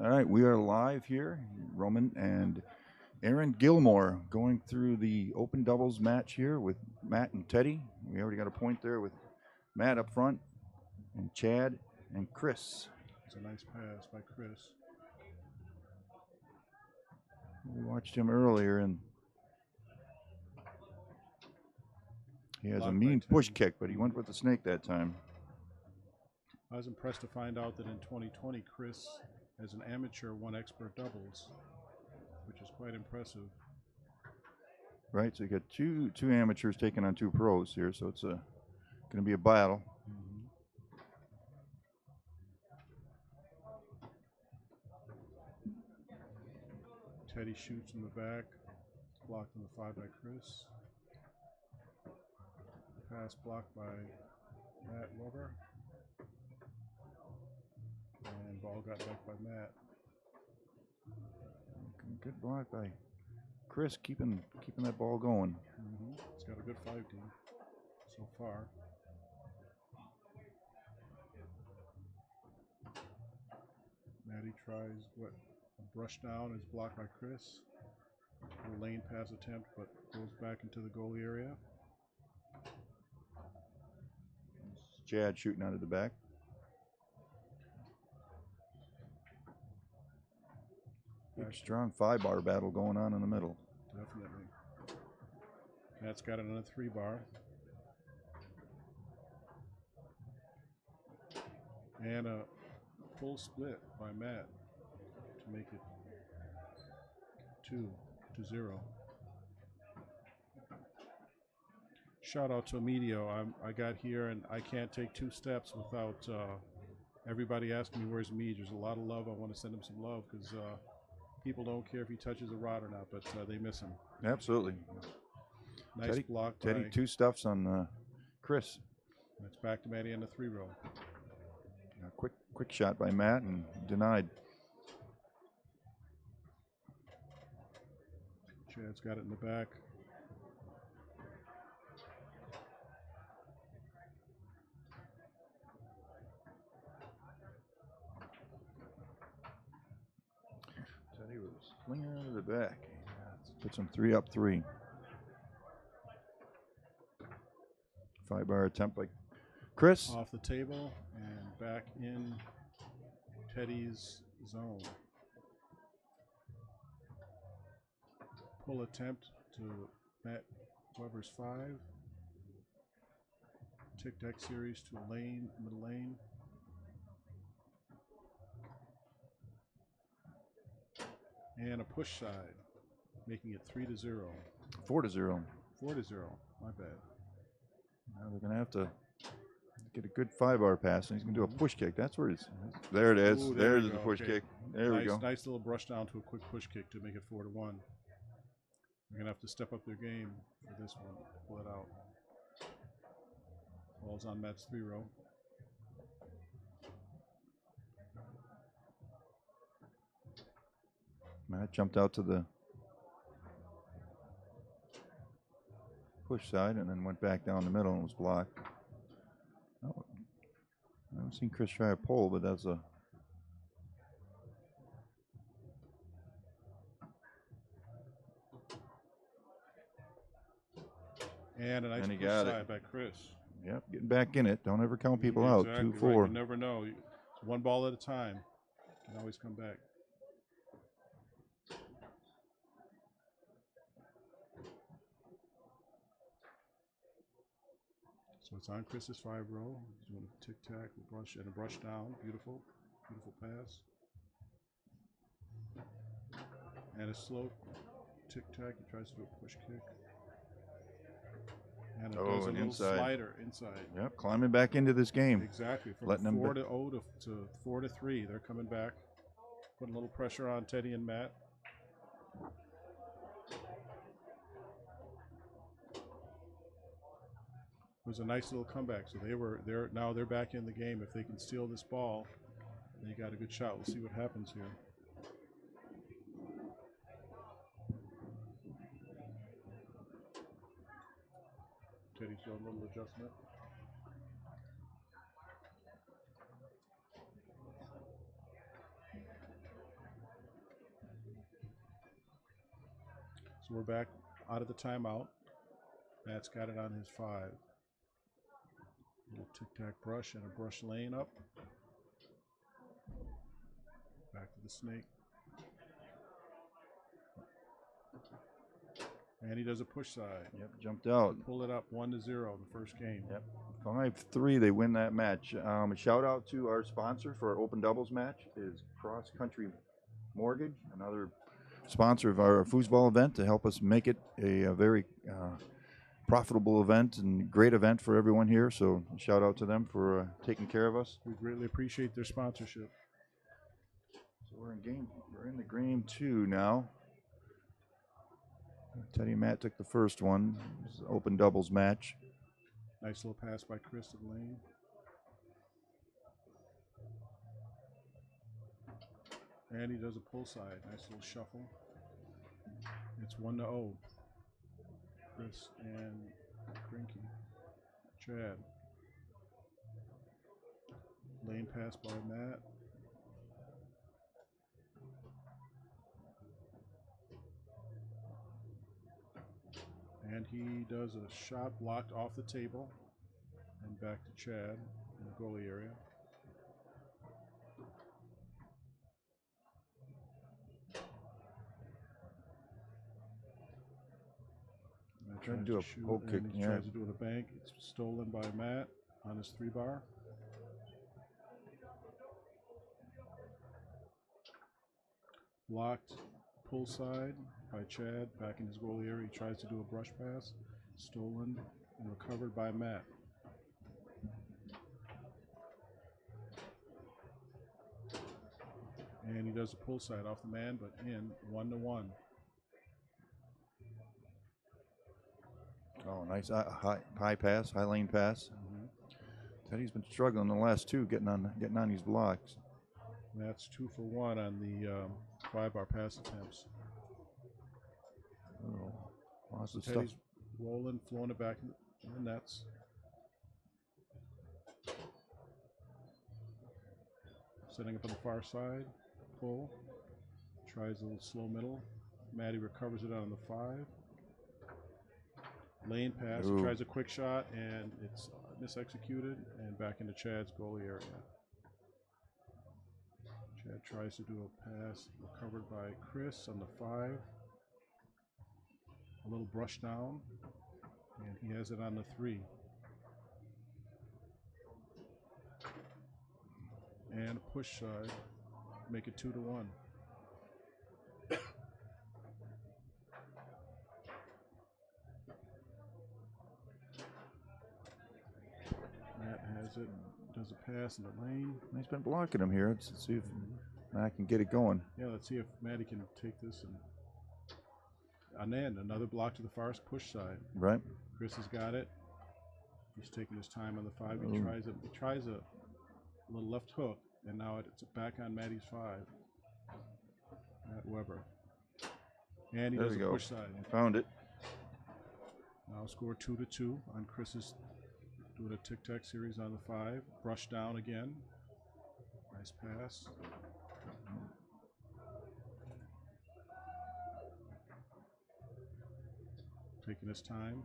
All right, we are live here. Roman and Aaron Gilmore going through the open doubles match here with Matt and Teddy. We already got a point there with Matt up front and Chad and Chris. It's a nice pass by Chris. We watched him earlier and he has a mean push kick, but he went with the snake that time. I was impressed to find out that in 2020, Chris, as an amateur, won expert doubles, which is quite impressive. Right, so you got two amateurs taking on two pros here, so it's going to be a battle. Teddy shoots in the back, blocked in the 5 by Chris. Pass blocked by Matt Weber. And ball got back by Matt. Good block by Chris, keeping that ball going. It's got a good 5 team so far. Matty tries a brush down is blocked by Chris. A lane pass attempt, but goes back into the goalie area. Chad shooting out of the back. Big, strong 5-bar battle going on in the middle. Definitely. Matt's got it on a 3-bar. And a full split by Matt to make it 2-0. Shout out to Emilio. I got here and I can't take 2 steps without everybody asking me where's Mead. There's a lot of love. I want to send him some love because people don't care if he touches a rod or not, but they miss him. Absolutely. Nice Teddy, block. Teddy, 2 stuffs on Chris. It's back to Matty on the 3-row. Quick shot by Matt and denied. Chad's got it in the back. Teddy was slinging out of the back. Puts him 3-3. 5-bar attempt by Chris. Off the table and back in Teddy's zone. Pull attempt to Matt Weber's 5. Tic-tac series to a lane, middle lane. And a push side, making it 3-0. 4-0. 4-0, my bad. Now they're going to have to get a good 5-bar pass, and he's going to do a push kick. That's where it's. There it is. Ooh, There's the push kick. There we go. Nice little brush down to a quick push kick to make it 4-1. They're going to have to step up their game for this one. Pull it out. Ball's on Matt's 3-row. Matt jumped out to the push side and then went back down the middle and was blocked. Oh, I haven't seen Chris try a pull, but that's a. And a nice push side by Chris. Yep, getting back in it. Don't ever count people out. 2-4. Right. You never know. It's one ball at a time. You can always come back. So it's on Chris's 5-row. He's doing a tic-tac, brush, and a brush down. Beautiful, beautiful pass. And a slow tic-tac. He tries to do a push kick. And it does a little slider inside. Yep, climbing back into this game. Exactly. From 4-0 to 4-3. They're coming back. Putting a little pressure on Teddy and Matt. It was a nice little comeback. So they're back in the game. If they can steal this ball, they got a good shot. We'll see what happens here. Teddy's doing a little adjustment. So we're back out of the timeout. Matt's got it on his 5. Little tic-tac brush and a brush lane up. Back to the snake. And he does a push side. Yep, jumped out. Pull it up 1-0 in the first game. Yep. 5-3, they win that match. A shout out to our sponsor for our open doubles match is Cross Country Mortgage, another sponsor of our foosball event to help us make it a very profitable event and great event for everyone here. So shout out to them for taking care of us. We greatly appreciate their sponsorship. So we're in the game 2 now. Teddy and Matt took the first one. It's an open doubles match. Nice little pass by Chris to the lane. And he does a pull side. Nice little shuffle. It's 1-0. Chris and Grinky. Chad. Lane pass by Matt. And he does a shot blocked off the table and back to Chad in the goalie area. Trying to do a poke kick. He tries to do it a bank. It's stolen by Matt on his 3-bar. Blocked pull side by Chad back in his goalie area. He tries to do a brush pass. Stolen and recovered by Matt. And he does a pull side off the man, but in 1-1. Oh, nice high pass, high lane pass. Teddy's been struggling the last 2, getting on these blocks. That's 2 for 1 on the 5-bar pass attempts. Oh, lots of Teddy's stuff. rolling, flowing it back in the nets. Setting up on the far side, pull. Tries a little slow middle. Maddie recovers it on the 5. Lane pass, Ooh. tries a quick shot, and it's misexecuted, and back into Chad's goalie area. Chad tries to do a pass, recovered by Chris on the 5. A little brush down, and he has it on the 3. And a push side, make it 2-1. Matt has it, does a pass in the lane. He's been blocking him here. Let's see if Matt can get it going. Yeah, let's see if Matty can take this and then another block to the far push side. Right. Chris has got it. He's taking his time on the 5. Ooh. He tries a little left hook, and now it's back on Matty's 5. Matt Weber. And he There does we a go. push side. Found it. Now score 2-2 on Chris's doing a tic-tac series on the 5. Brush down again. Nice pass. Taking his time.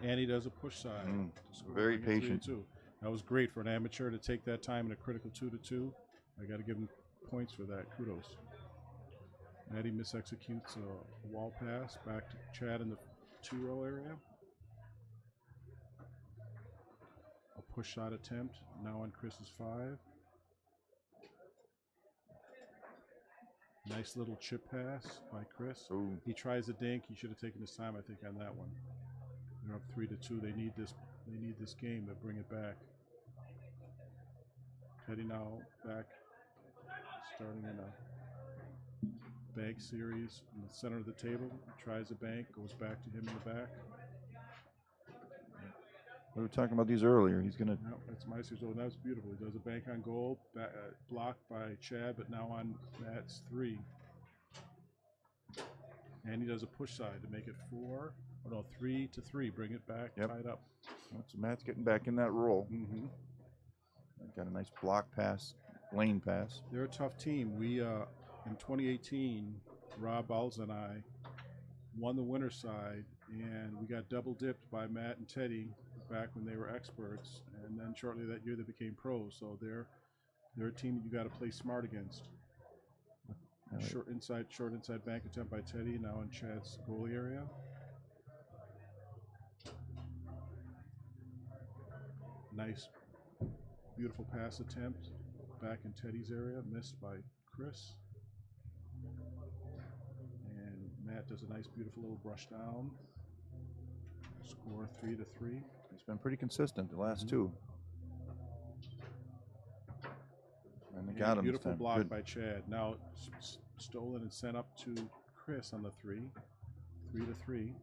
And he does a push side. Very patient. 3-2. That was great for an amateur to take that time in a critical 2-2. I got to give him points for that. Kudos. Maddie misexecutes a wall pass back to Chad in the 2-row area. A push shot attempt now on Chris's 5. Nice little chip pass by Chris. Ooh. He tries a dink. He should have taken his time, I think, on that one. They're up 3-2. They need this game to bring it back. Teddy now back, starting in a bank series in the center of the table. Tries a bank, goes back to him in the back. We were talking about these earlier. He's gonna. No, that's my series. Oh, that was beautiful. He does a bank on goal, blocked by Chad, but now on Matt's 3. And he does a push side to make it 3-3. Bring it back, tied up. So Matt's getting back in that role. Got a nice block pass, lane pass. They're a tough team. We in 2018 Rob Bowles and I won the winner's side, and we got double dipped by Matt and Teddy back when they were experts, and then shortly that year they became pros. So they're a team that you got to play smart against. Right. Short inside bank attempt by Teddy, now in Chad's goalie area. Nice, beautiful pass attempt back in Teddy's area, missed by Chris. And Matt does a nice, beautiful little brush down. Score 3-3. He's been pretty consistent the last two. And they got him. Beautiful block Good. by Chad. Now stolen and sent up to Chris on the 3-3.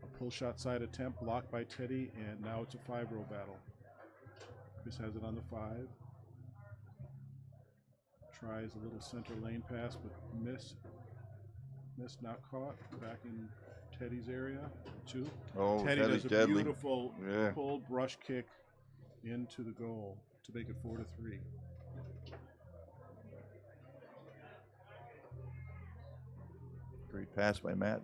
A pull shot side attempt blocked by Teddy, and now it's a 5-row battle. Chris has it on the 5. Tries a little center lane pass, but missed, not caught. Back in Teddy's area. 2. Oh, Teddy does a deadly. beautiful pulled brush kick into the goal to make it 4-3. Great pass by Matt.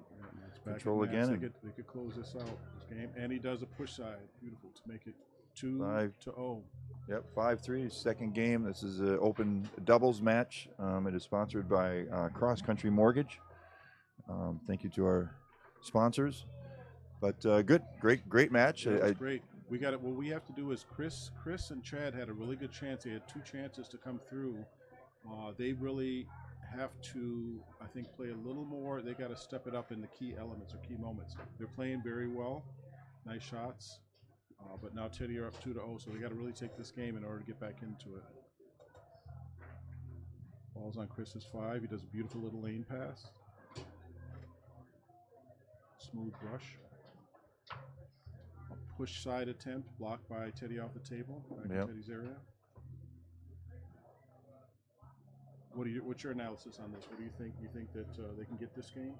Control again. They could close this out, this game. And he does a push side. Beautiful to make it 2-0. Yep, 5-3, second game. This is an open doubles match. It is sponsored by Cross Country Mortgage. Thank you to our sponsors. But good, great match. Yeah, great. We got it. What we have to do is Chris and Chad had a really good chance. They had 2 chances to come through. They really have to, I think, play a little more. They got to step it up in the key elements or key moments. They're playing very well. Nice shots. But now Teddy are up 2-0, so they got to really take this game in order to get back into it. Ball's on Chris's 5. He does a beautiful little lane pass. Smooth brush. A push side attempt blocked by Teddy off the table, back in Teddy's area. What's your analysis on this? What do you think? You think that they can get this game?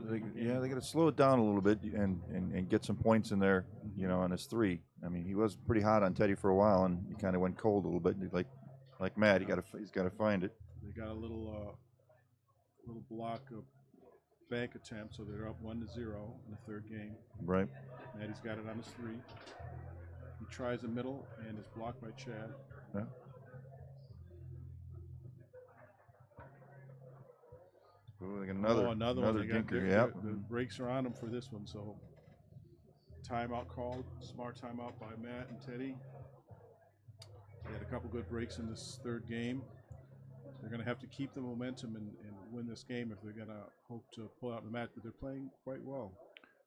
They got to slow it down a little bit and get some points in there, on his 3. I mean, he was pretty hot on Teddy for a while, and he kind of went cold a little bit. Like Matt, he's got to find it. They got a little block of bank attempt, so they're up 1-0 in the 3rd game. Right. Maddie's got it on his 3. He tries the middle and is blocked by Chad. Yeah. Ooh, another one. Dinker. The brakes are on him for this one, so timeout called. Smart timeout by Matt and Teddy. They had a couple good breaks in this 3rd game. They're going to have to keep the momentum and win this game if they're going to hope to pull out the match, but they're playing quite well.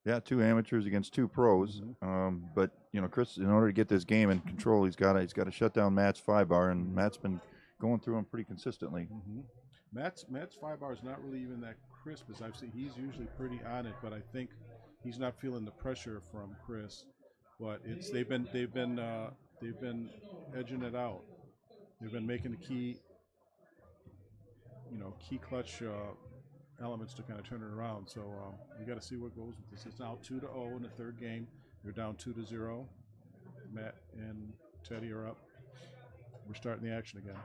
Yeah, 2 amateurs against 2 pros. But Chris, in order to get this game in control, he's got to shut down Matt's 5-bar, and Matt's been going through him pretty consistently. Matt's 5-bar is not really even that crisp as I've seen. He's usually pretty on it, but I think he's not feeling the pressure from Chris. But they've been edging it out. They've been making the key clutch elements to kind of turn it around. So we got to see what goes with this. It's now 2-0 in the 3rd game. They're down 2-0. Matt and Teddy are up. We're starting the action again.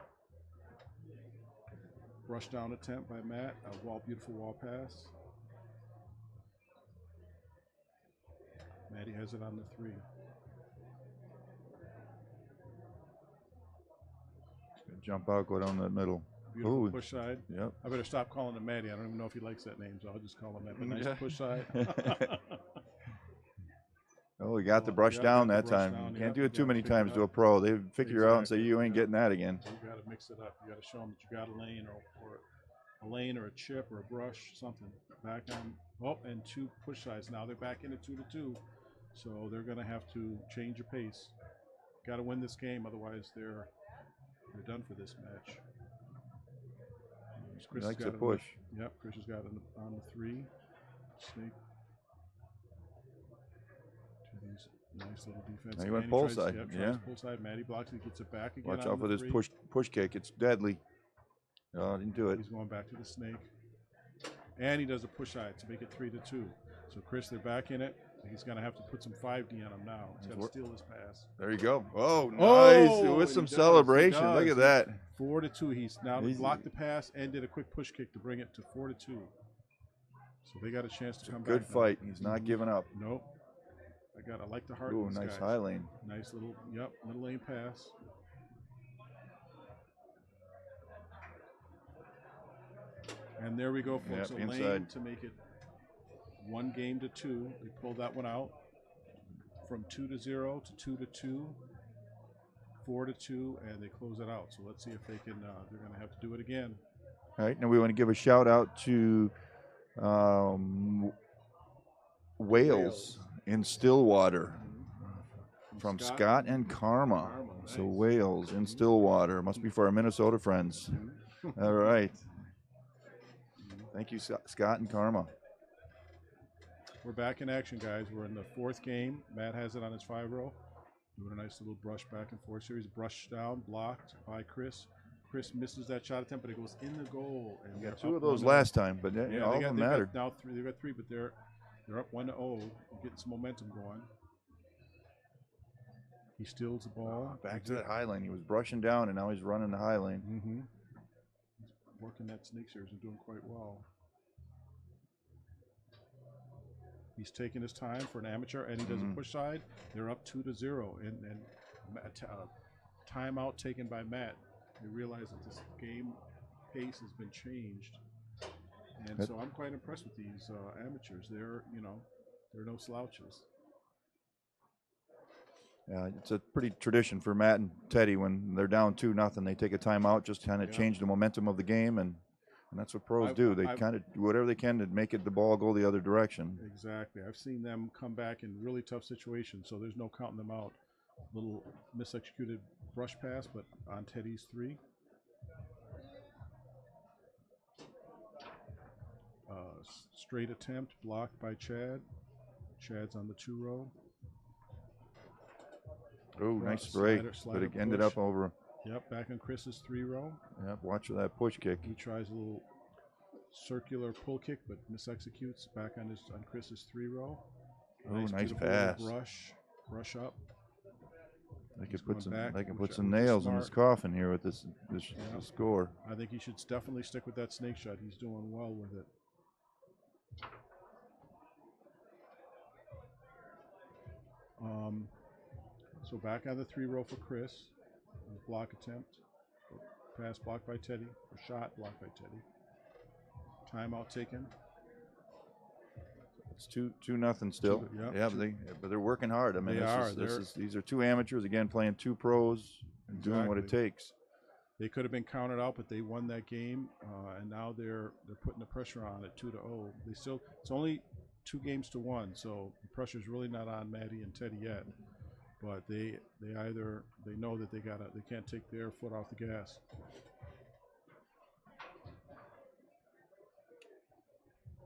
Brush down attempt by Matt. A beautiful wall pass. Matty has it on the 3. Jump out, go down the middle. Beautiful push side. Yep. I better stop calling him Matty. I don't even know if he likes that name, so I'll just call him that. But nice push side. Oh, we got the brush down that time. Can't do it too many times to a pro. They figure out and say, you ain't getting that again. So you got to mix it up. You got to show them that you got a lane or a chip or a brush, something. Back on. Oh, and 2 push sides. Now they're back into 2-2. So they're going to have to change your pace. Got to win this game, otherwise they're done for this match. Chris likes a push. Yep, Chris has got it on the 3. Snake. Nice little defense. Now he went pull side. Pull side. Matty blocks it. He gets it back again. Watch out for this push kick. It's deadly. Oh, didn't do it. He's going back to the snake. And he does a push side to make it 3-2. So Chris, they're back in it. He's going to have to put some 5D on him now. He's got to steal this pass. There you go. Oh, Oh, nice. With some he does, celebration. he does. Look at that. 4-2. He's now blocked the pass and did a quick push kick to bring it to 4-2. So they got a chance to come back. Good fight. He's not giving up. Nope. I like the heart. Ooh, nice high lane. Nice little, middle lane pass. And there we go, folks. Yep, a inside. lane to make it 1 game to 2. They pulled that one out from 2-0 to 2-2, 4-2, and they close it out. So let's see if they can. They're going to have to do it again. All right, now we want to give a shout out to Wales in Stillwater from Scott and Karma. Nice. So Wales in Stillwater. Must be for our Minnesota friends. All right. Thank you, Scott and Karma. We're back in action, guys. We're in the 4th game. Matt has it on his 5-row. Doing a nice little brush back and forth series. Brush down, blocked by Chris. Chris misses that shot attempt, but it goes in the goal. And We got 2 of those last time, but all of them mattered. Now they've got 3, but they're up 1-0, getting some momentum going. He steals the ball. Back to that high lane. He was brushing down, and now he's running the high lane. Mm-hmm. He's working that snake series and doing quite well. He's taking his time for an amateur, and he does a push side. They're up 2-0, and timeout taken by Matt. They realize that this game pace has been changed, and so I'm quite impressed with these amateurs. They're no slouches. Yeah, it's a pretty tradition for Matt and Teddy when they're down 2-0. They take a timeout, just kind of change the momentum of the game, and that's what pros do. They kind of do whatever they can to make the ball go the other direction. Exactly. I've seen them come back in really tough situations, so there's no counting them out. Little misexecuted brush pass, but on Teddy's 3. Straight attempt, blocked by Chad. Chad's on the 2-row. Oh, nice break, but it ended up over. Yep, back on Chris's 3-row. Yep, watch for that push kick. He tries a little circular pull kick, but misexecutes. Back on Chris's 3-row. Oh, nice pass. Brush up. They could put some nails in his coffin here with this score. I think he should definitely stick with that snake shot. He's doing well with it. So back on the 3-row for Chris. Block attempt. Pass blocked by Teddy. Or shot blocked by Teddy. Timeout taken. It's 2-0 still. But they're working hard. I mean, these are 2 amateurs again playing 2 pros and doing what it takes. They could have been counted out, but they won that game, and now they're putting the pressure on at 2-0. It's only 2 games to 1, so the pressure's really not on Maddie and Teddy yet. But they know that they can't take their foot off the gas.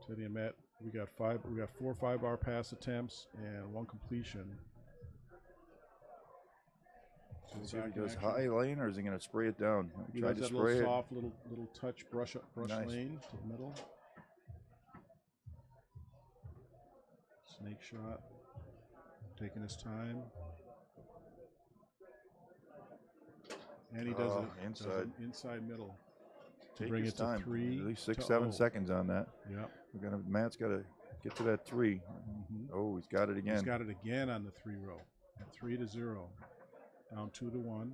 Teddy and Matt, we got 4 5-bar pass attempts and 1 completion. So he does high lane, or is he going to spray it down? He does that little soft little touch brush lane to the middle. Snake shot, taking his time. And he does it inside middle to bring it to 3. At least 6-7 seconds on that. Yep. Matt's got to get to that 3. Oh, he's got it again. He's got it again on the 3-row. At 3-0, down 2-1.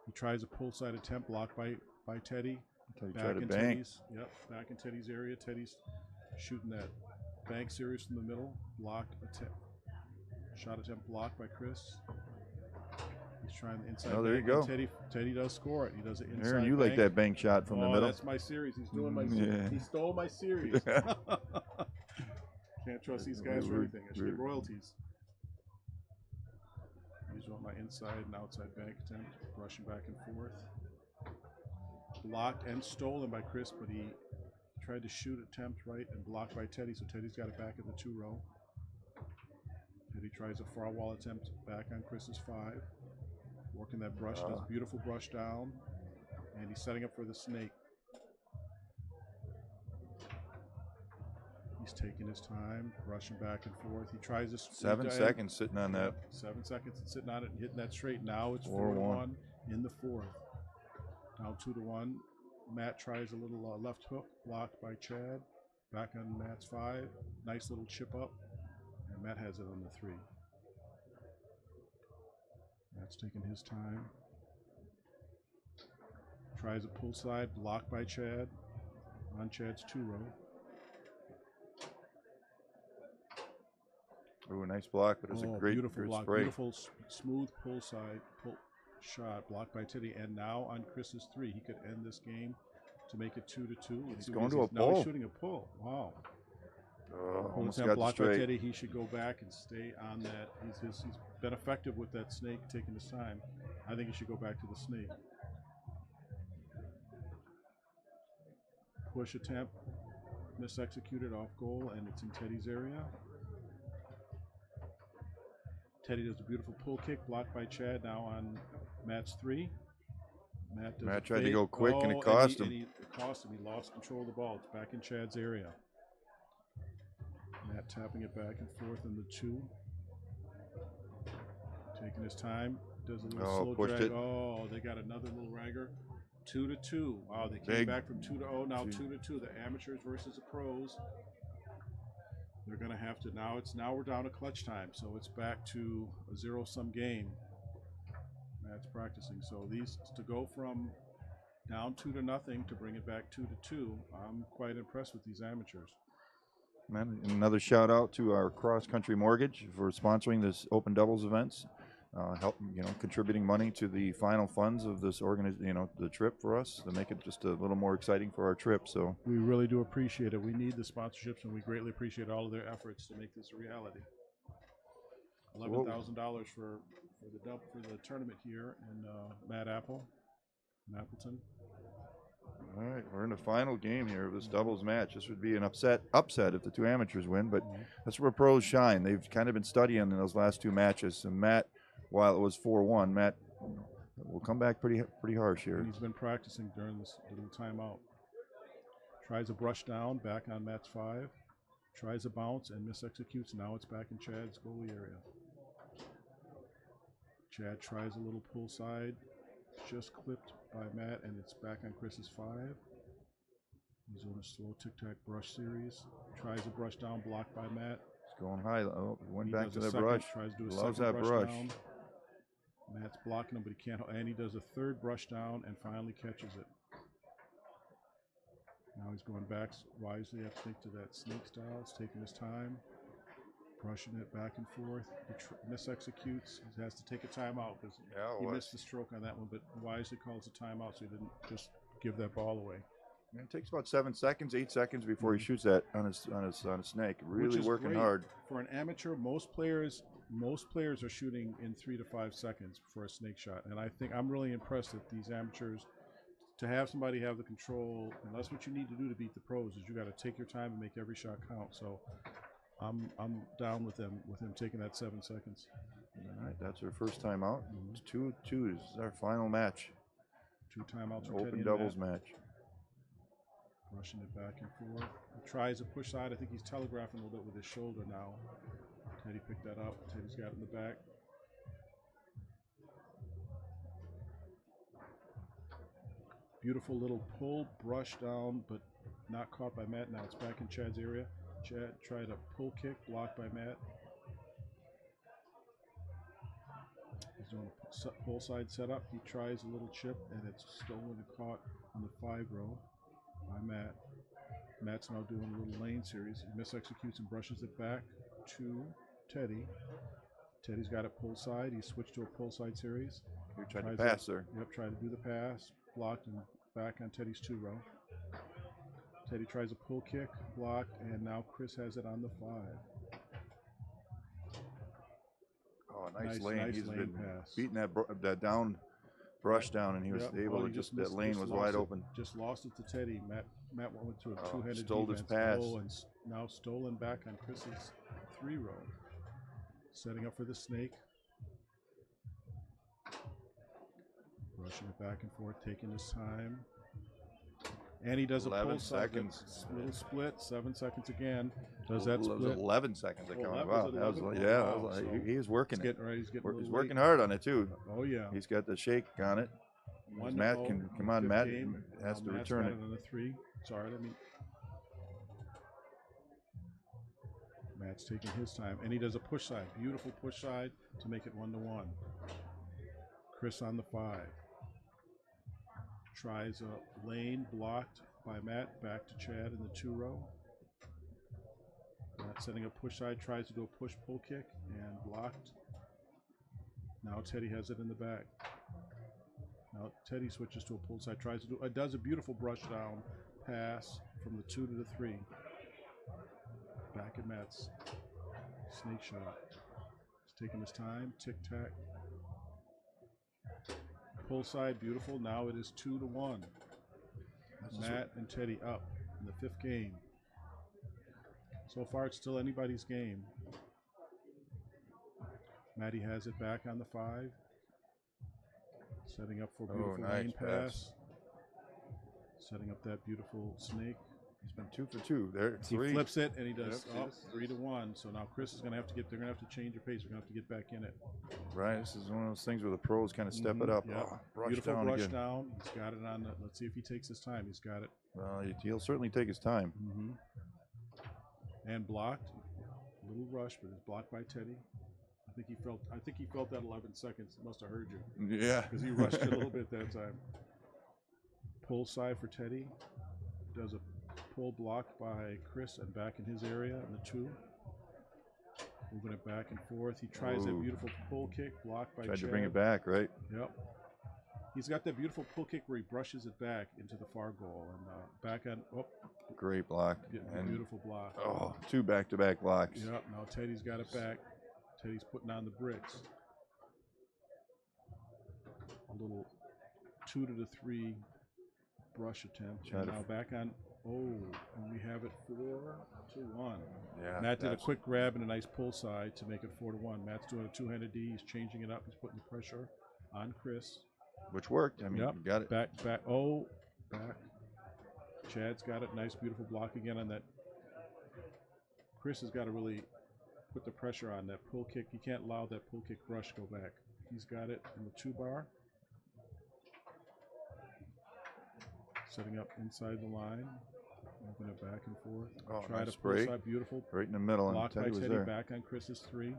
He tries a pull side attempt, blocked by Teddy. Back in Teddy's area. Teddy's shooting that bank series from the middle. Blocked attempt. Shot attempt blocked by Chris. He's trying the inside. Oh, there you go. Teddy does score it. He does it inside. Aaron, you like that bank shot from the middle? That's my series. He's doing my series. He stole my series. Can't trust these guys for anything. I should get royalties. These are my inside and outside bank attempt. Rushing back and forth. Blocked and stolen by Chris, but he tried to shoot attempt right and blocked by Teddy, so Teddy's got it back in the 2-row. Teddy tries a far wall attempt back on Chris's 5. Working that brush, does a beautiful brush down, and he's setting up for the snake. He He's taking his time, rushing back and forth. He tries to 7 seconds sitting on that. 7 seconds and sitting on it and hitting that straight. Now it's 4-1 in the fourth. Now 2-1. Matt tries a little left hook, blocked by Chad. Back on Matt's 5. Nice little chip up. And Matt has it on the 3. Matt's taking his time. Tries a pull side, blocked by Chad. On Chad's 2-row. Ooh, nice block, but it's a great beautiful block. spray. Beautiful, smooth pull side, pull shot, blocked by Teddy. And now on Chris's 3, he could end this game to make it 2-2. He's going to a pull. Now he's shooting a pull. Wow. Almost got blocked straight. by Teddy. He should go back and stay on that. He's been effective with that snake, taking his time. I think he should go back to the snake. Push attempt, misexecuted off goal, and it's in Teddy's area. Teddy does a beautiful pull kick, blocked by Chad. Now on Matt's 3. Matt tried to go quick, and it cost him. It cost him. He lost control of the ball. It's back in Chad's area. Matt tapping it back and forth in the 2. Taking his time. Does a little slow drag. Oh, they got another little ragger. 2-2. Wow, they came back from 2-0. Now 2-2. The amateurs versus the pros. They're going to have to now we're down to clutch time, so it's back to a zero-sum game. Matt's practicing. So these to go from down 2-0 to bring it back 2-2. I'm quite impressed with these amateurs. Man, another shout out to our Cross Country Mortgage for sponsoring this open doubles events. Contributing money to the final funds of this the trip for us to make it just a little more exciting for our trip. So we really do appreciate it. We need the sponsorships, and we greatly appreciate all of their efforts to make this a reality. $11,000 for the tournament here in Mad Apple, in Appleton. All right, we're in the final game here of this doubles match. This would be an upset if the 2 amateurs win, but that's where pros shine. They've kind of been studying in those last 2 matches, and Matt. While it was 4-1, Matt will come back pretty harsh here. And he's been practicing during this little timeout. Tries a brush down, back on Matt's 5. Tries a bounce and misexecutes. Now it's back in Chad's goalie area. Chad tries a little pull side, just clipped by Matt, and it's back on Chris's 5. He's on a slow tic-tac brush series. Tries a brush down, blocked by Matt. He's going high. Oh, went back to the brush. Tries to do a Loves second that brush. down. Matt's blocking him, but he can't. And he does a 3rd brush down and finally catches it. Now he's going back wisely. Have to stick to that snake style. He's taking his time, brushing it back and forth. He misexecutes. He has to take a timeout because he missed the stroke on that one, but wisely calls a timeout so he didn't just give that ball away. And it takes about 7 seconds, 8 seconds before he shoots that on a snake. Really working hard. For an amateur, most players are shooting in 3 to 5 seconds for a snake shot, and I think I'm really impressed that these amateurs, to have somebody have the control, and that's what you need to do to beat the pros, is you got to take your time and make every shot count. So I'm down with him taking that 7 seconds. All right, that's our first time out. 2-2 is our final match. 2 timeouts for open Teddy doubles and Matt. match. Rushing it back and forth. He tries a push side. I think he's telegraphing a little bit with his shoulder now. Teddy picked that up. Teddy's got it in the back. Beautiful little pull, brush down, but not caught by Matt. Now it's back in Chad's area. Chad tried a pull kick, blocked by Matt. He's doing a pull side setup. He tries a little chip, and it's stolen and caught on the 5-row by Matt. Matt's now doing a little lane series. He misexecutes and brushes it back to Teddy. Teddy's got it pull side. He switched to a pull side series. He tried to pass there. Yep, tried to do the pass. Blocked and back on Teddy's 2-row. Teddy tries a pull kick, blocked, and now Chris has it on the 5. Oh, nice lane. Nice He's lane been pass. beating that down brush down, and he was able to just that lane was wide open. Just lost it to Teddy. Matt went to a two-headed stole defense. his pass. And now stolen back on Chris's 3-row. Setting up for the snake. Rushing it back and forth, taking his time. And he does a 11 pull side, seconds. little split, 7 seconds again. Does that It was split? 11 seconds. I counted. 11, Wow, was it that was 11? yeah. Wow, so He was working He's it. getting right. He's getting a He's little working late. hard on it too. Oh yeah. He's got the shake on it. One Matt to can 0 come on. fifth Matt game. has to Matt's return got it. on a 3. Sorry, let me. Matt's taking his time, and he does a push side. Beautiful push side to make it 1-1. Chris on the 5. Tries a lane blocked by Matt. Back to Chad in the 2 row. Matt setting a push side. Tries to do a push pull kick and blocked. Now Teddy has it in the back. Now Teddy switches to a pull side. Tries to do. Does a beautiful brush down pass from the 2 to the 3. Back at Matt's snake shot. He's taking his time. Tic tac. Pull side, beautiful. Now it is 2-1. Matt and Teddy up in the 5th game. So far, it's still anybody's game. Matty has it back on the 5. Setting up for a beautiful lane pass. Setting up that beautiful snake. He's been 2 for 2. There, He 3. flips it and he does Yep. 3-1. So now Chris is going to have to get. They're going to have to change your pace. We're going to have to get back in it. Right. This is one of those things where the pros kind of step it up. Yep. Oh, brush Beautiful down brush again. down. He's got it on the. Let's see if he takes his time. He's got it. Well, he'll certainly take his time. And blocked. A little rush, but it's blocked by Teddy. I think he felt that 11 seconds. Must have heard you. Yeah. Because he rushed it a little bit that time. Pull side for Teddy. Does a pull blocked by Chris and back in his area in the 2. Moving it back and forth. He tries that beautiful pull kick blocked by Tried Chad. to bring it back, right? Yep. He's got that beautiful pull kick where he brushes it back into the far goal and back on. Oh, Great block. and beautiful block. Oh, 2 back-to-back blocks. Yep. Now Teddy's got it back. Teddy's putting on the bricks. A little 2 to the 3 brush attempt. And now back on. Oh, and we have it 4-1. Yeah. Matt did a quick grab and a nice pull side to make it 4-1. Matt's doing a 2-handed D. He's changing it up. He's putting the pressure on Chris. Which worked. I mean, you got it. Back. Oh, back. Chad's got it. Nice, beautiful block again on that. Chris has got to really put the pressure on that pull kick. He can't allow that pull kick rush go back. He's got it in the 2 bar. Setting up inside the line. Moving it back and forth. Oh, Try nice to pull break. side. Beautiful. Right in the middle, and Blocked by Teddy was Teddy. there. Back on Chris's 3.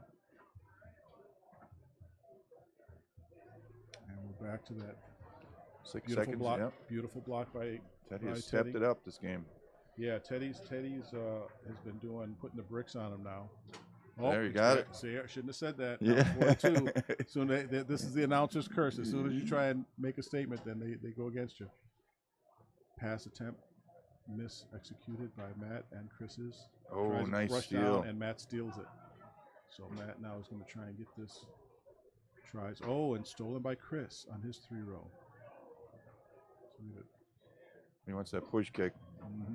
And we're back to that. 6 Beautiful seconds. block. Yep. Beautiful block by Teddy by has stepped it up this game. Yeah, Teddy's has been putting the bricks on him now. Oh, There, you got it. See, I shouldn't have said that. Yeah. 4-2. Soon this is the announcer's curse. As soon as you try and make a statement, then they go against you. Pass attempt, miss executed by Matt and Chris's. Oh, Tries to nice brush steal. down, and Matt steals it. So Matt now is going to try and get this. Tries. Oh, and stolen by Chris on his 3 row. So He wants that push kick.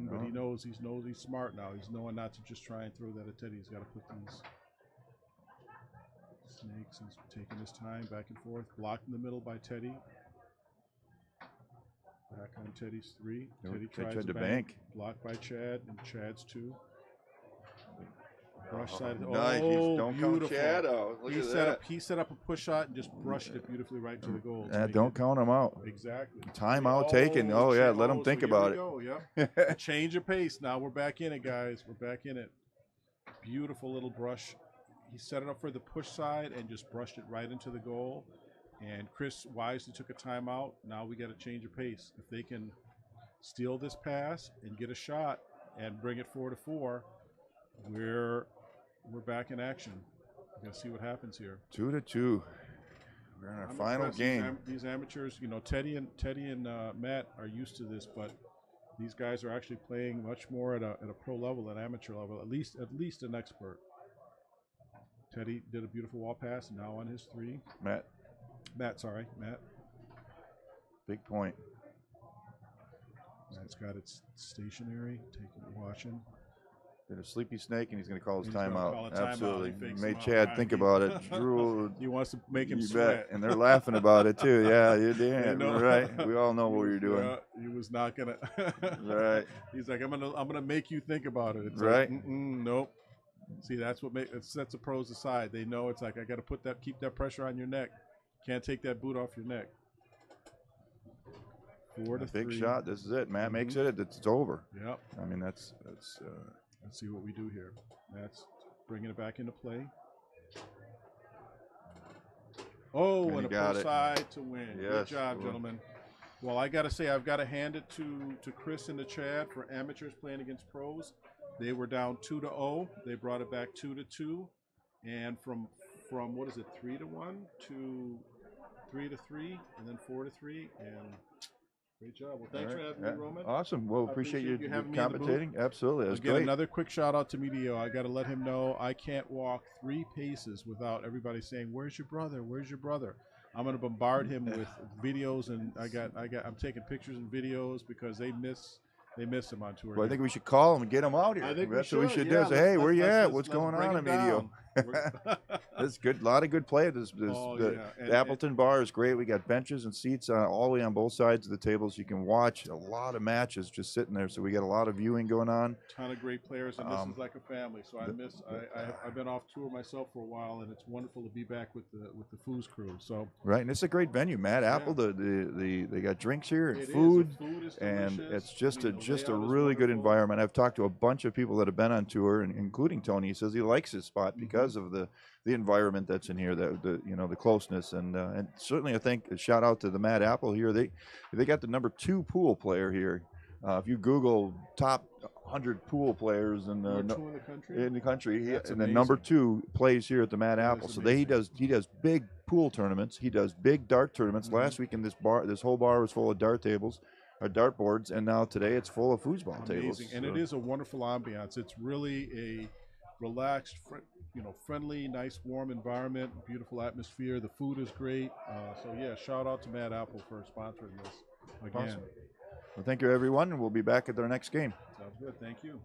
But he knows he's smart now. He's knowing not to just try and throw that at Teddy. He's got to put these snakes. He's taking his time back and forth. Blocked in the middle by Teddy. Back on Teddy's 3. Teddy tries to bank. Blocked by Chad and Chad's 2. Brush side. Nice. Oh, Don't beautiful. count Chad out. Look at that. He set up a push shot and just brushed it beautifully right to the goal. Don't count him out. Exactly. Timeout taken. Oh, yeah. Let him think about it. Go. Yep. Change of pace. Now we're back in it, guys. We're back in it. Beautiful little brush. He set it up for the push side and just brushed it right into the goal. And Chris wisely took a timeout. Now we got to change of pace. If they can steal this pass and get a shot and bring it 4-4, we're back in action. We're gonna see what happens here. 2-2. We're in our final game. These amateurs, Teddy and Matt are used to this, but these guys are actually playing much more at a pro level than amateur level. At least an expert. Teddy did a beautiful wall pass. Now on his 3. Matt. Big point. Matt's got it stationary, watching. Did a sleepy snake, and he's going to call his He's gonna timeout. call a timeout. Absolutely. He fakes Made him out, Chad right? think He- about it. Drew. He wants to make him You sweat. bet. And they're laughing about it too. Yeah, you're They damn know. right. We all know He what was- you're doing. Yeah, he was not gonna. Right. He's like, I'm gonna make you think about it. It's Right. Like, nope. See, that's what it sets the pros aside. They know it's like I got to keep that pressure on your neck. Can't take that boot off your neck. 4 to A big 3. shot. This is it. Matt makes it. It's over. Yep. I mean, that's. Let's see what we do here. That's bringing it back into play. Oh, And and he a got pull it. side to win. Good Yes. job, gentlemen. Well, I got to say, I've got to hand it to Chris and to Chad for amateurs playing against pros. They were down 2-0. They brought it back 2-2, and from what is it, 3-1 to 3-3, and then 4-3, and great job. Well, thanks for having me, Roman. Awesome. Well, I appreciate appreciate you you having me in the booth. commentating. Absolutely. That was Again, great. another quick shout out to Medio. I got to let him know I can't walk 3 paces without everybody saying, "Where's your brother? Where's your brother?" I'm going to bombard him with videos, and I'm taking pictures and videos because they miss him on tour. Well, I think we should call him and get him out here. I think That's we what we should, should yeah. do. Say, hey, where you at? What's let's going bring on, him Emilio? down. That's good. A lot of good play. Oh, The yeah. And- Appleton bar is great. We got benches and seats all the way on both sides of the tables. You can watch a lot of matches just sitting there. So we got a lot of viewing going on. Ton of great players, and this is like a family. So I've been off tour myself for a while, and it's wonderful to be back with the Foos crew. So Right, and it's a great venue, Matt. Apple. They got drinks here and it is. food. The food is And delicious. it's just I mean, a the just a layout is really good wonderful. environment. I've talked to a bunch of people that have been on tour, and including Tony. He says he likes his spot Mm-hmm. because of the environment that's in here, the closeness, and certainly I think a shout out to the Mad Apple here. They got the number 2 pool player here. If you Google top 100 pool players in Number 2 in the country. the country, That's and the number amazing. 2 plays here at the Mad That Apple. is So he amazing. does big pool tournaments. He does big dart tournaments. Mm-hmm. Last week in this whole bar was full of dart tables, or dart boards, and now today it's full of foosball tables. Amazing, and it is a wonderful ambiance. It's really a relaxed, friendly, nice, warm environment, beautiful atmosphere. The food is great. So yeah, shout out to Mad Apple for sponsoring this again. Awesome. Well, thank you, everyone, and we'll be back at our next game. Sounds good. Thank you.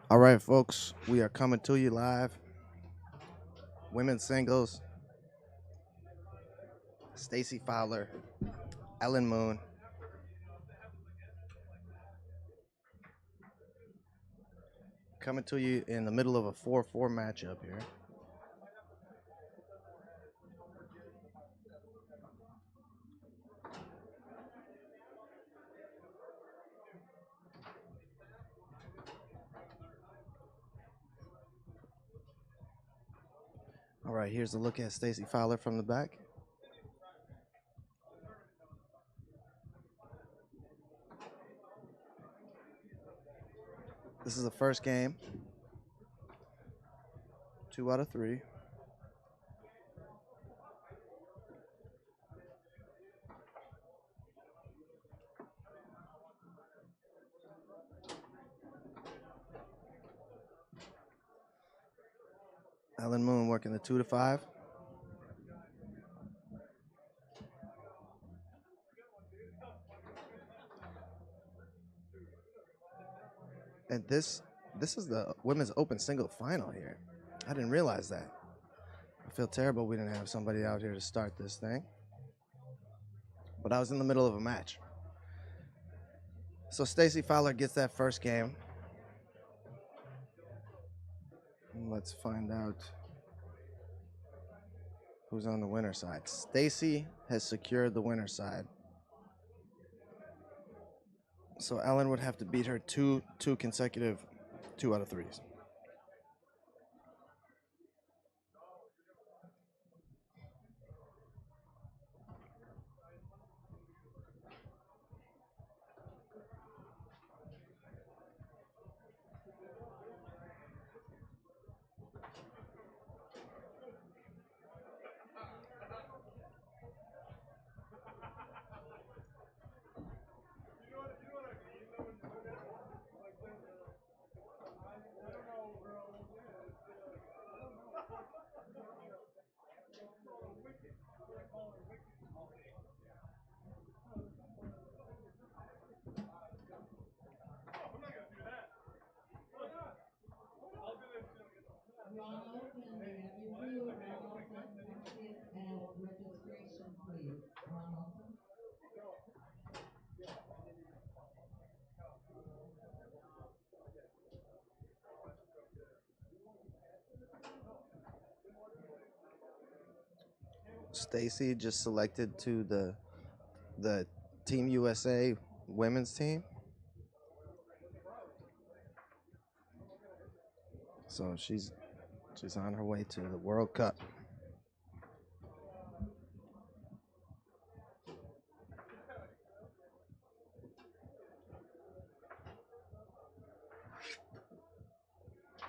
All right, folks, we are coming to you live. Women's singles, Stacy Fowler, Ellen Moon. Coming to you in the middle of a 4-4 matchup here. All right, here's a look at Stacy Fowler from the back. This is the first game. 2 out of 3. Ellen Moon working the 2 to 5. And this is the women's open single final here. I didn't realize that. I feel terrible we didn't have somebody out here to start this thing. But I was in the middle of a match. So Stacy Fowler gets that first game. Let's find out who's on the winner side. Stacy has secured the winner side. So Ellen would have to beat her two consecutive 2 out of 3s. Stacy just selected to the Team USA women's team. So she's on her way to the World Cup.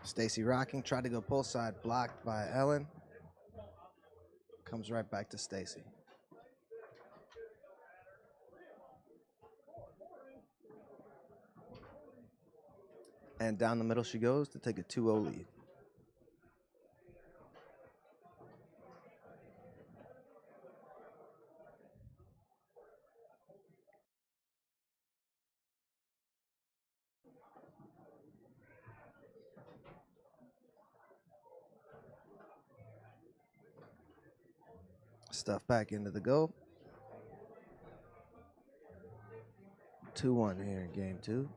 Stacy rocking, tried to go pull side, blocked by Ellen. Comes right back to Stacy. And down the middle she goes to take a 2-0 lead. Stuff back into the goal. 2-1 here in game 2.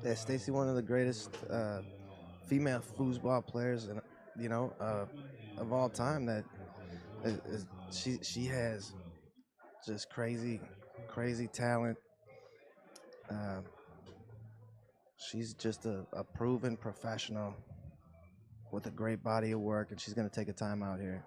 Yeah, Stacy, one of the greatest female foosball players, and of all time. That she has just crazy talent. She's just a proven professional with a great body of work, and she's going to take a time out here.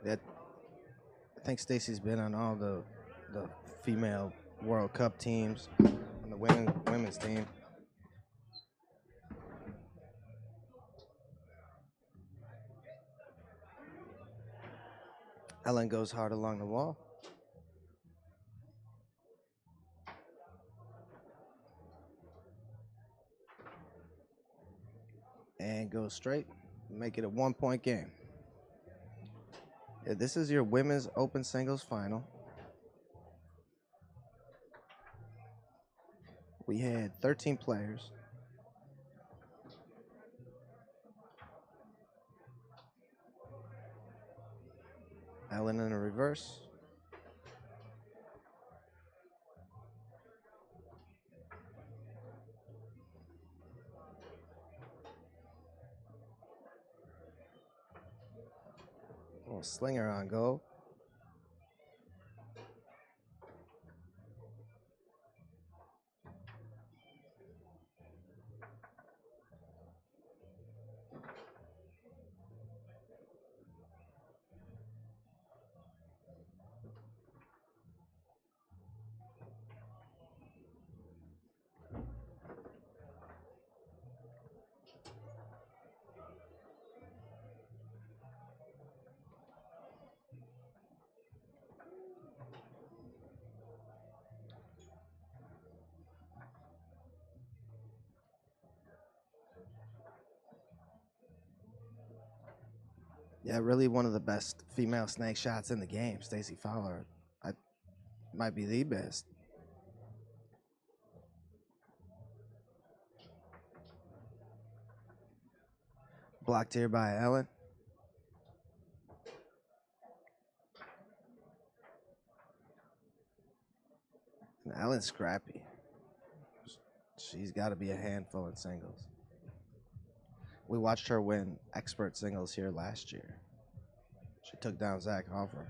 I think Stacy's been on all the female World Cup teams, on the women's team. Ellen goes hard along the wall. And goes straight. Make it a 1-point game. Yeah, this is your women's open singles final. We had 13 players. Ellen in a reverse. Oh, slinger on goal. Yeah, really one of the best female snake shots in the game. Stacy Fowler, might be the best. Blocked here by Ellen. And Ellen's scrappy. She's got to be a handful in singles. We watched her win expert singles here last year. She took down Zach Hoffer.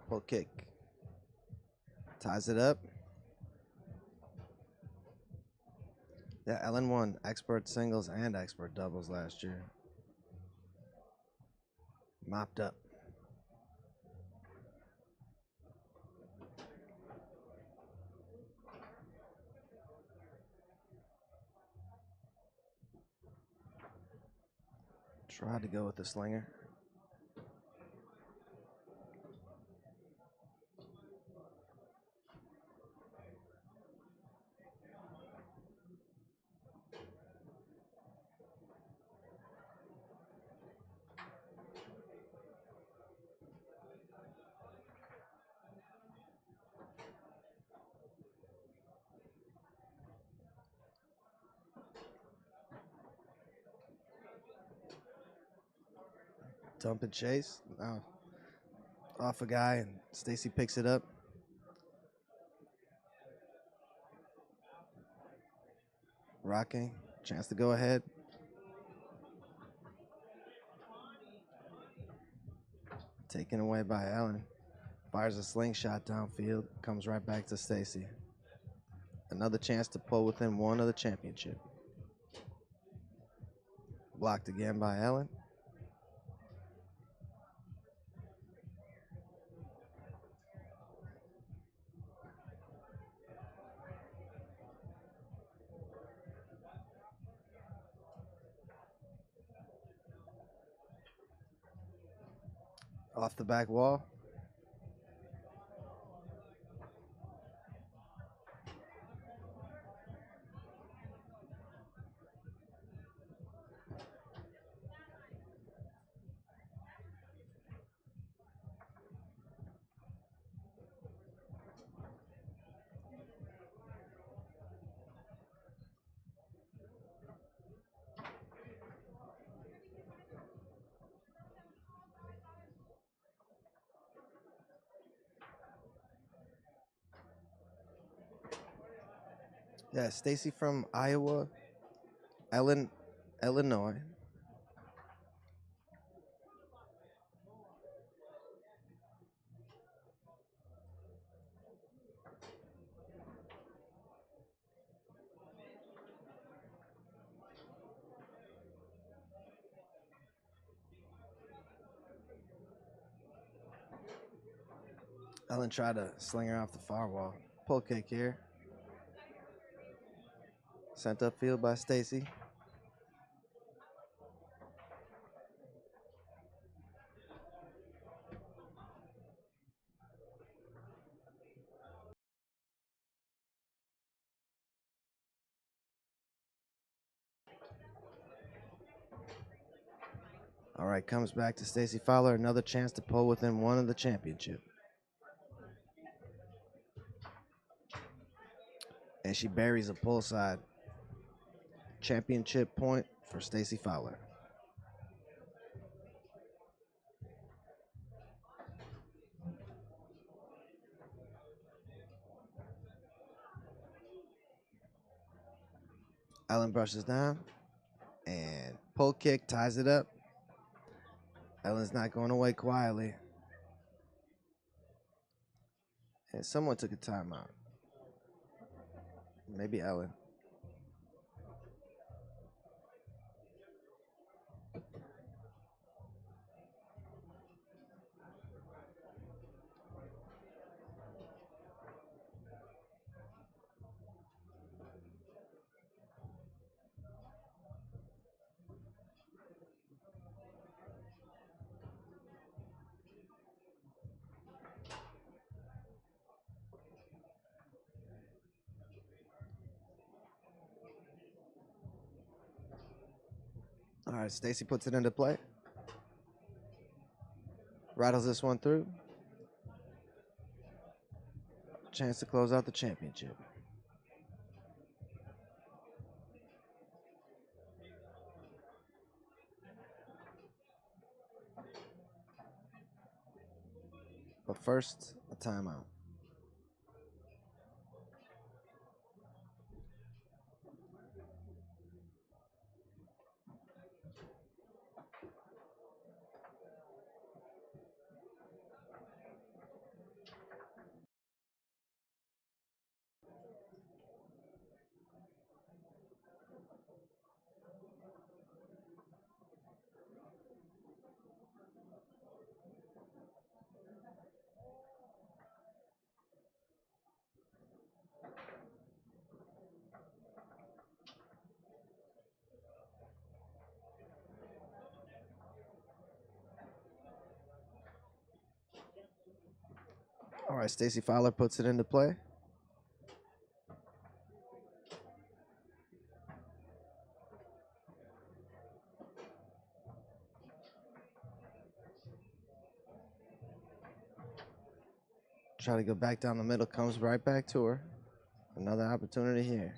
Pull kick. Ties it up. Yeah, Ellen won expert singles and expert doubles last year. Mopped up. Tried to go with the slinger. Dump and chase. Off a guy, and Stacy picks it up. Rocking. Chance to go ahead. Taken away by Ellen. Fires a slingshot downfield. Comes right back to Stacy. Another chance to pull within one of the championship. Blocked again by Ellen. Off the back wall. Yeah, Stacy from Iowa, Ellen, Illinois. Ellen tried to sling her off the far wall. Pull kick here. Sent upfield by Stacy. All right, comes back to Stacy Fowler. Another chance to pull within one of the championship. And she buries a pull side. Championship point for Stacy Fowler. Ellen brushes down and pull kick ties it up. Ellen's not going away quietly. And someone took a timeout. Maybe Ellen. All right, Stacy puts it into play. Rattles this one through. Chance to close out the championship. But first, a timeout. All right, Stacy Fowler puts it into play. Try to go back down the middle, comes right back to her. Another opportunity here.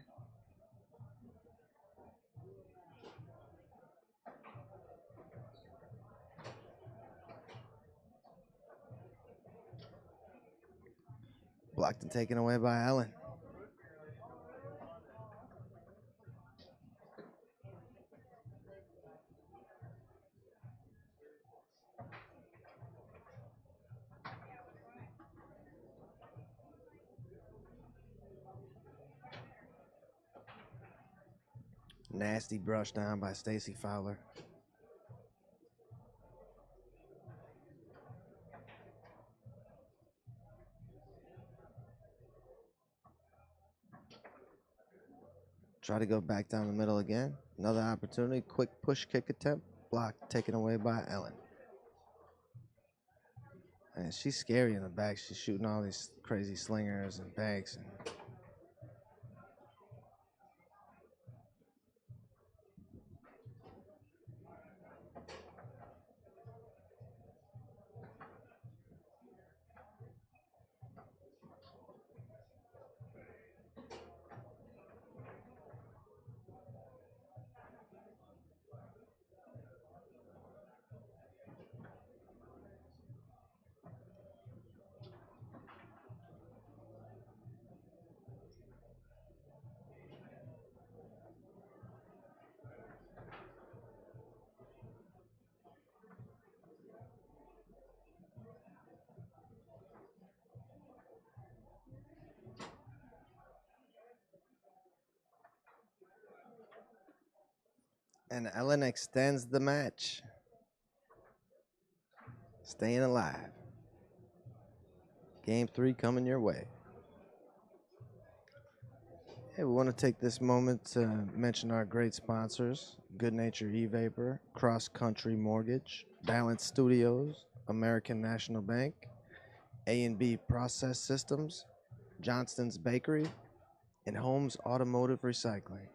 Blocked and taken away by Ellen. Nasty brush down by Stacy Fowler. Try to go back down the middle again. Another opportunity. Quick push kick attempt. Blocked, taken away by Ellen. And she's scary in the back. She's shooting all these crazy slingers and banks. And Ellen extends the match. Staying alive. Game 3 coming your way. Hey, we want to take this moment to mention our great sponsors: Good Nature E-Vapor, Cross Country Mortgage, Balance Studios, American National Bank, A&B Process Systems, Johnston's Bakery, and Holmes Automotive Recycling.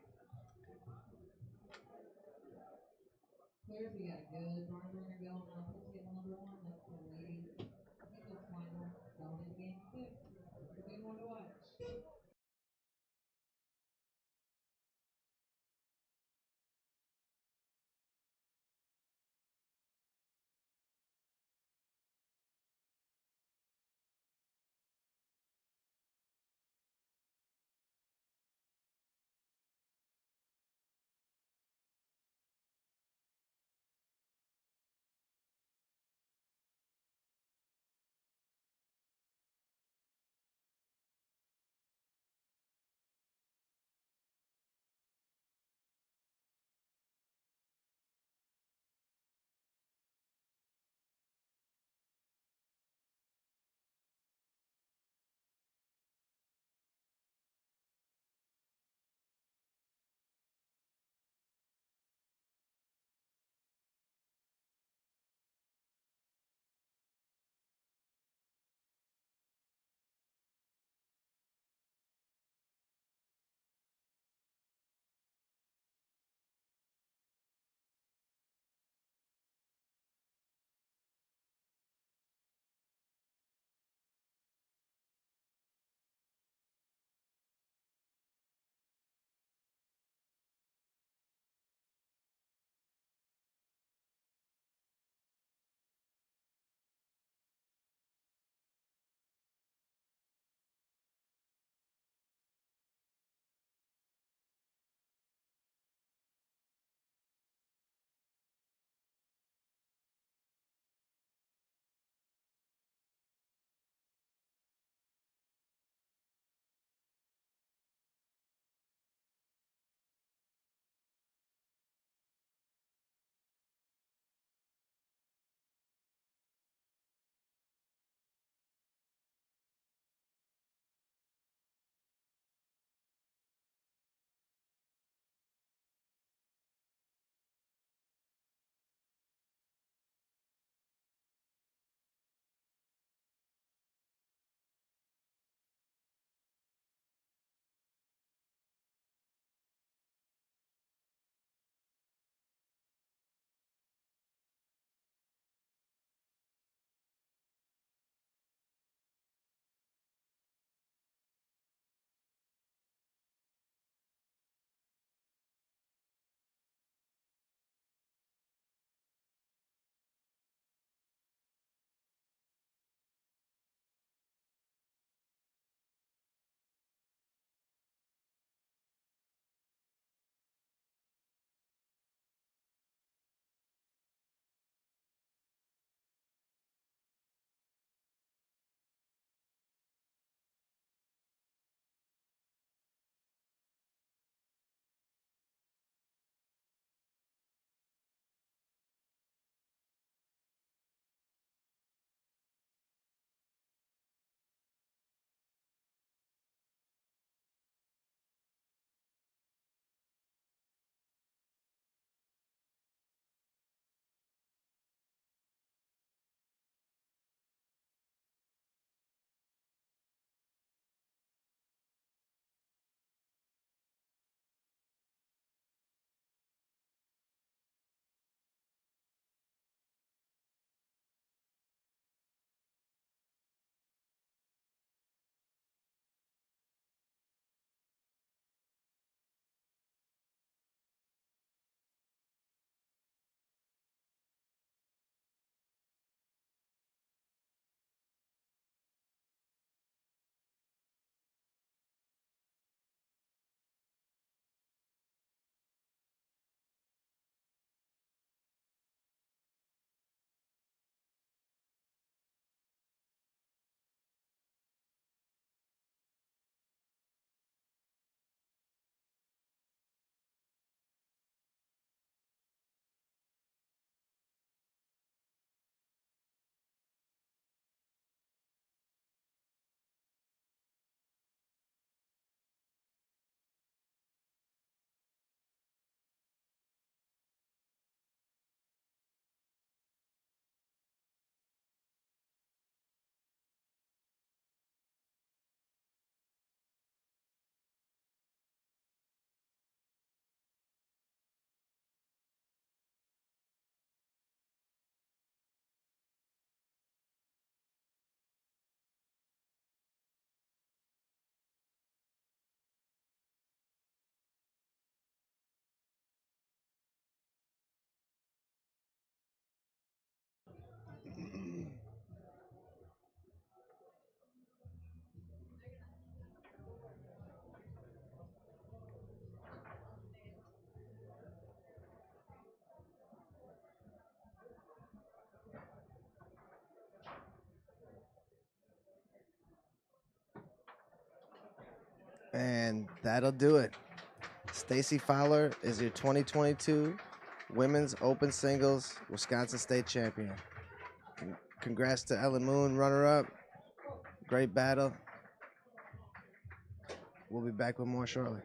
And that'll do it. Stacy Fowler is your 2022 Women's Open Singles Wisconsin State Champion. Congrats to Ellen Moon, runner-up. Great battle. We'll be back with more shortly.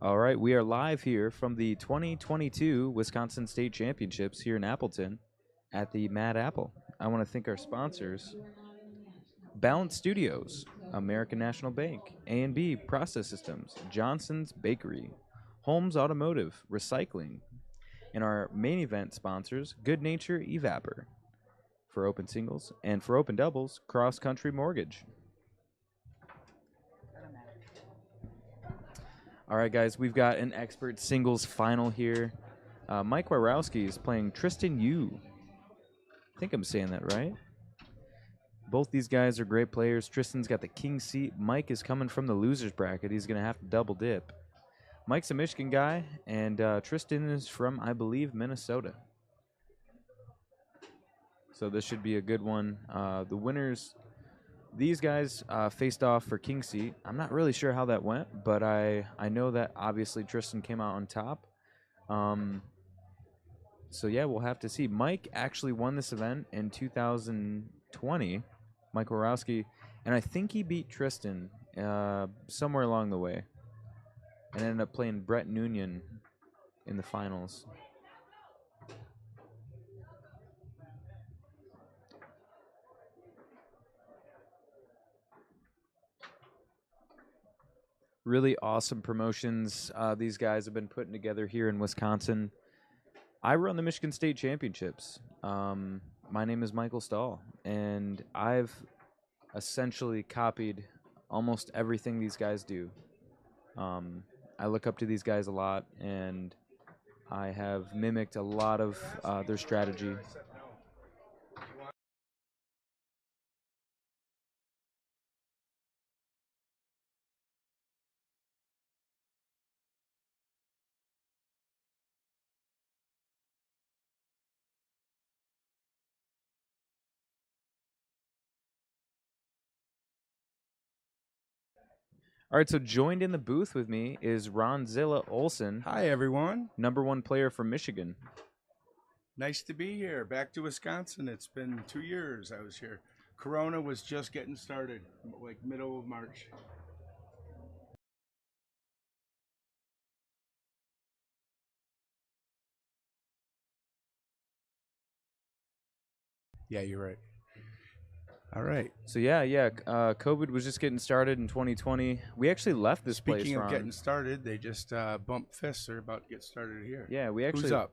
All right, we are live here from the 2022 Wisconsin State Championships here in Appleton at the Mad Apple. I want to thank our sponsors, Balance Studios, American National Bank, A&B Process Systems, Johnson's Bakery, Holmes Automotive, Recycling, and our main event sponsors, Good Nature Evapor, for open singles, and for open doubles, Cross Country Mortgage. All right, guys, we've got an expert singles final here. Mike Warowski is playing Tristan Yu. I think I'm saying that right. Both these guys are great players. Tristan's got the king seat. Mike is coming from the loser's bracket. He's going to have to double dip. Mike's a Michigan guy, and Tristan is from, I believe, Minnesota. So this should be a good one. The winners, these guys faced off for king seat. I'm not really sure how that went, but I know that obviously Tristan came out on top. So yeah, we'll have to see. Mike actually won this event in 2020, Mike Warowski, and I think he beat Tristan somewhere along the way, and ended up playing Brett Noonian in the finals. Really awesome promotions these guys have been putting together here in Wisconsin. I run the Michigan State Championships. My name is Michael Stahl, and I've essentially copied almost everything these guys do. I look up to these guys a lot, and I have mimicked a lot of their strategy. All right, so joined in the booth with me is Ronzilla Olson, Hi, everyone. #1 player from Michigan. Nice to be here. Back to Wisconsin. It's been 2 years I was here. Corona was just getting started, like middle of March. Yeah, you're right. All right. So yeah, COVID was just getting started in 2020. We actually left this place, Speaking of Ron. getting started, they just bumped fists. They're about to get started here. Yeah, we actually. Who's up?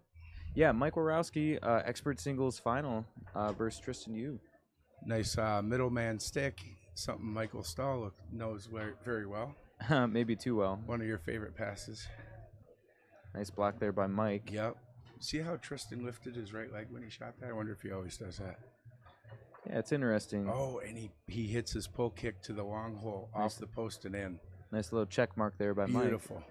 Yeah, Mike Warowski, expert singles final versus Tristan Yu. Nice middleman stick. Something Michael Stahl knows very well. Maybe too well. One of your favorite passes. Nice block there by Mike. Yep. See how Tristan lifted his right leg when he shot that? I wonder if he always does that. Yeah, it's interesting. Oh, and he hits his pull kick to the long hole off the post and in. Nice little check mark there by Mike. Beautiful.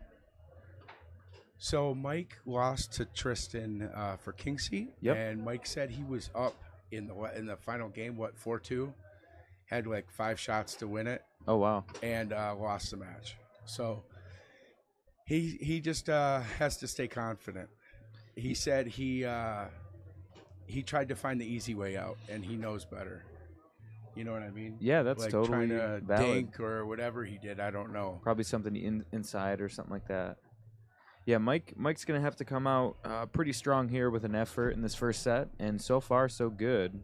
So Mike lost to Tristan for king seat. Yep. And Mike said he was up in the final game, 4-2, had like 5 shots to win it. Oh wow. And lost the match. So he just has to stay confident. He said he tried to find the easy way out, and he knows better. You know what I mean? Yeah, that's like totally trying to valid. dink or whatever he did. I don't know. Probably something inside or something like that. Yeah, Mike's gonna have to come out pretty strong here with an effort in this first set, and so far so good.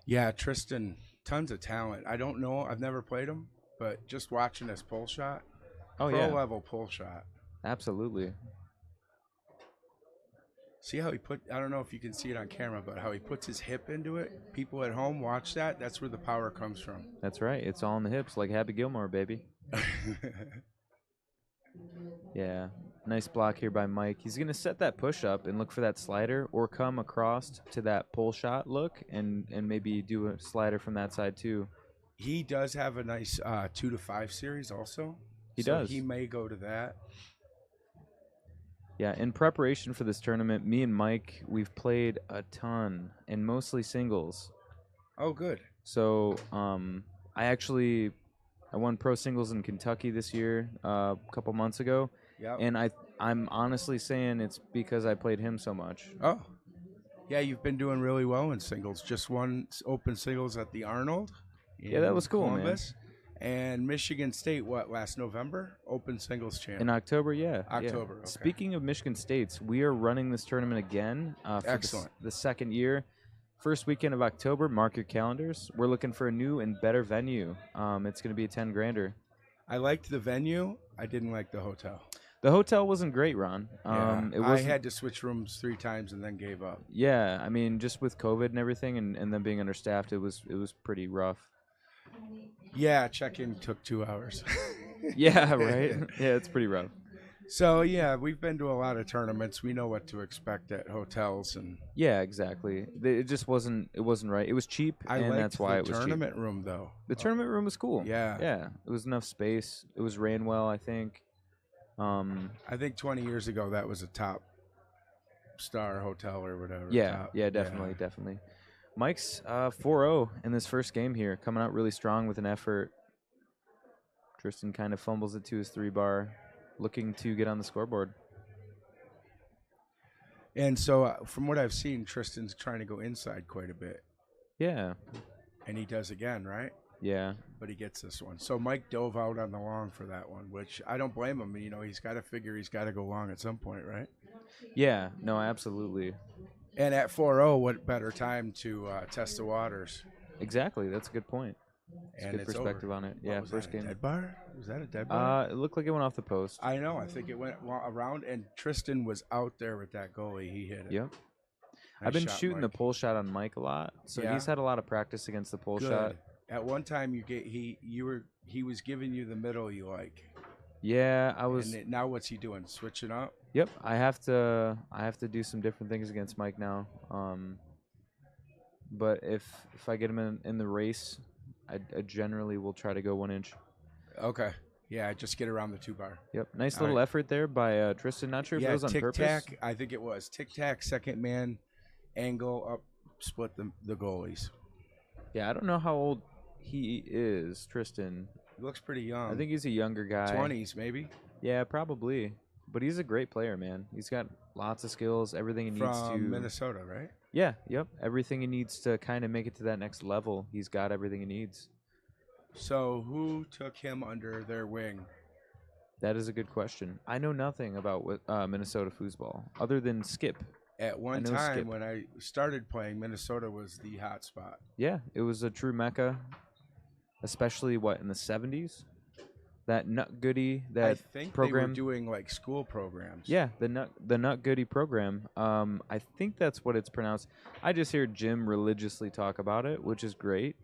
Yeah, Tristan, tons of talent. I don't know. I've never played him, but just watching his pull shot, Oh pro yeah, level pull shot. absolutely. See how I don't know if you can see it on camera, but how he puts his hip into it. People at home watch that. That's where the power comes from. That's right. It's all in the hips, like Happy Gilmore, baby. Yeah, nice block here by Mike. He's gonna set that push up and look for that slider, or come across to that pull shot look and maybe do a slider from that side too. He does have a nice 2-5 series also. He So does. He may go to that. Yeah, in preparation for this tournament, me and Mike, we've played a ton, and mostly singles. Oh, good. So I won pro singles in Kentucky this year, a couple months ago, Yeah. and I'm honestly saying it's because I played him so much. Oh, yeah. You've been doing really well in singles. Just won open singles at the Arnold. Yeah, that in was cool, man. Columbus. And Michigan State, last November? Open singles champ. In October, yeah. October, Yeah. okay. Speaking of Michigan States, we are running this tournament again for Excellent. the second year. First weekend of October, mark your calendars. We're looking for a new and better venue. It's going to be a 10 grander. I liked the venue. I didn't like the hotel. The hotel wasn't great, Ron. I had to switch rooms 3 times and then gave up. Yeah, I mean, just with COVID and everything and them being understaffed, it was pretty rough. Yeah, check-in took 2 hours. Yeah, right? Yeah, it's pretty rough. So, yeah, we've been to a lot of tournaments. We know what to expect at hotels. And Yeah, exactly. It just wasn't right. It was cheap, I and liked that's why the it was tournament room, though. cheap. The tournament room was cool. Yeah. Yeah, it was enough space. It was ran well, I think. I think 20 years ago that was a top star hotel or whatever. Yeah, definitely. Mike's 4-0 in this first game here, coming out really strong with an effort. Tristan kind of fumbles it to his 3-bar, looking to get on the scoreboard. And so, from what I've seen, Tristan's trying to go inside quite a bit. Yeah, And he does again, right? yeah. But he gets this one. So Mike dove out on the long for that one, which I don't blame him. You know, he's got to figure he's got to go long at some point, right? Yeah, no, absolutely. And at 4-0, what better time to test the waters? Exactly, that's a good point. It's And good it's perspective over. on it. What Yeah, was first that, a game. dead bar? Was that a dead bar? It looked like it went off the post. I know. I think it went around, and Tristan was out there with that goalie. He hit it. Yep. Nice I've been shot, shooting the Mike. pull shot on Mike a lot, so Yeah? he's had a lot of practice against the pull Good. shot. At one time, he was giving you the middle you like. Yeah, I was. Now what's he doing? Switching up? Yep, I have to do some different things against Mike now. But if I get him in the race, I generally will try to go 1 inch. Okay. Yeah, just get around the 2-bar. Yep, nice All little right. effort there by Tristan. Not sure if it was on tic purpose. tac. I think it was tic tac. Second man, angle up, split the goalies. Yeah, I don't know how old he is, Tristan. He looks pretty young. I think he's a younger guy. 20s maybe. Yeah, probably. But he's a great player, man. He's got lots of skills, everything he needs to. From Minnesota, right? Yeah, yep. Everything he needs to kind of make it to that next level. He's got everything he needs. So who took him under their wing? That is a good question. I know nothing about Minnesota foosball other than Skip. At one know time Skip. when I started playing, Minnesota was the hot spot. Yeah, it was a true mecca, especially in the 70s. That Nut Goody, I that think program. they were doing like school programs. Yeah, the Nut Goody program. I think that's what it's pronounced. I just hear Jim religiously talk about it, which is great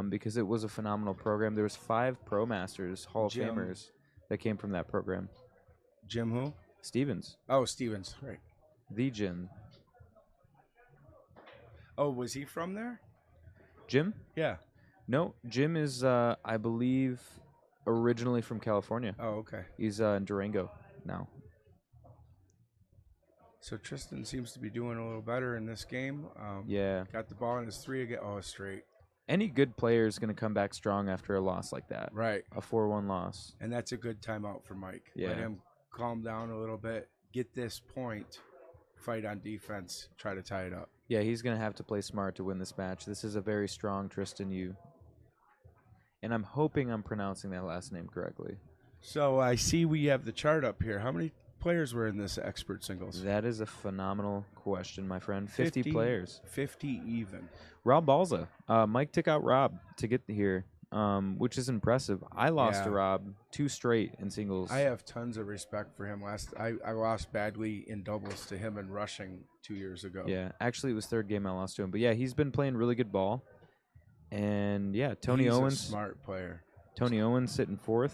because it was a phenomenal program. There was 5 Pro Masters, Hall of Jim. Famers that came from that program. Jim who? Stevens, Oh, Stevens, right. the Jim. Oh, was he from there? Jim? Yeah. No, Jim is, I believe, originally from California. Oh, okay. He's in Durango now. So Tristan seems to be doing a little better in this game. Yeah. Got the ball in his 3 again. Oh, straight. Any good player is going to come back strong after a loss like that. Right. A 4-1 loss. And that's a good timeout for Mike. Yeah. Let him calm down a little bit, get this point, fight on defense, try to tie it up. Yeah, he's going to have to play smart to win this match. This is a very strong Tristan Yu. And I'm hoping I'm pronouncing that last name correctly. So I see we have the chart up here. How many players were in this expert singles? That is a phenomenal question, my friend. 50 players. 50 even. Rob Balza. Mike took out Rob to get here, which is impressive. I lost to Yeah. Rob 2 straight in singles. I have tons of respect for him. I lost badly in doubles to him in rushing 2 years ago. Yeah, actually it was 3rd game I lost to him. But yeah, he's been playing really good ball. And yeah, Tony He's Owens. a smart player. Tony Owens sitting 4th.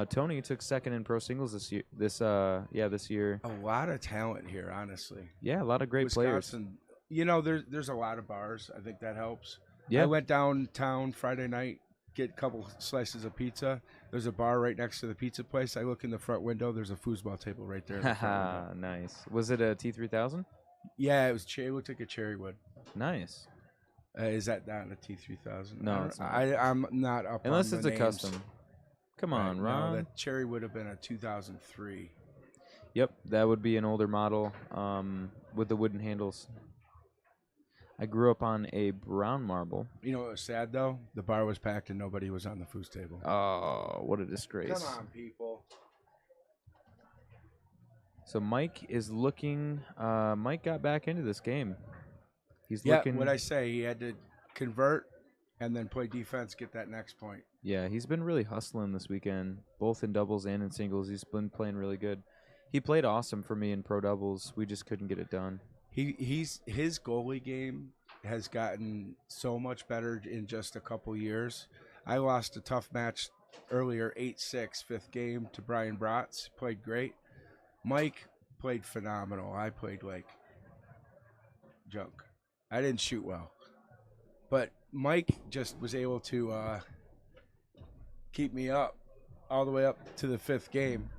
Tony took 2nd in pro singles this year. This year. A lot of talent here, honestly. Yeah, a lot of great players. Wisconsin, you know, there's a lot of bars. I think that helps. Yeah. I went downtown Friday night, get a couple slices of pizza. There's a bar right next to the pizza place. I look in the front window. There's a foosball table right there. In the front window. Nice. Was it a T3000? Yeah, it was. It looked like a cherry wood. Nice. Is that not a T3000? No, it's not. I'm not up. Unless on it's the a names. custom. Come Right, on, Ron. No, that cherry would have been a 2003. Yep, that would be an older model with the wooden handles. I grew up on a brown marble. You know what was sad though? The bar was packed and nobody was on the foos table. Oh, what a disgrace. Come on, people. So Mike is looking. Mike got back into this game. He's Yeah, looking. what I say, he had to convert and then play defense, get that next point. Yeah, he's been really hustling this weekend, both in doubles and in singles. He's been playing really good. He played awesome for me in pro doubles. We just couldn't get it done. His goalie game has gotten so much better in just a couple years. I lost a tough match earlier, 8-6, fifth game to Brian Bratz. Played great. Mike played phenomenal. I played like junk. I didn't shoot well. But Mike just was able to keep me up all the way up to the fifth game.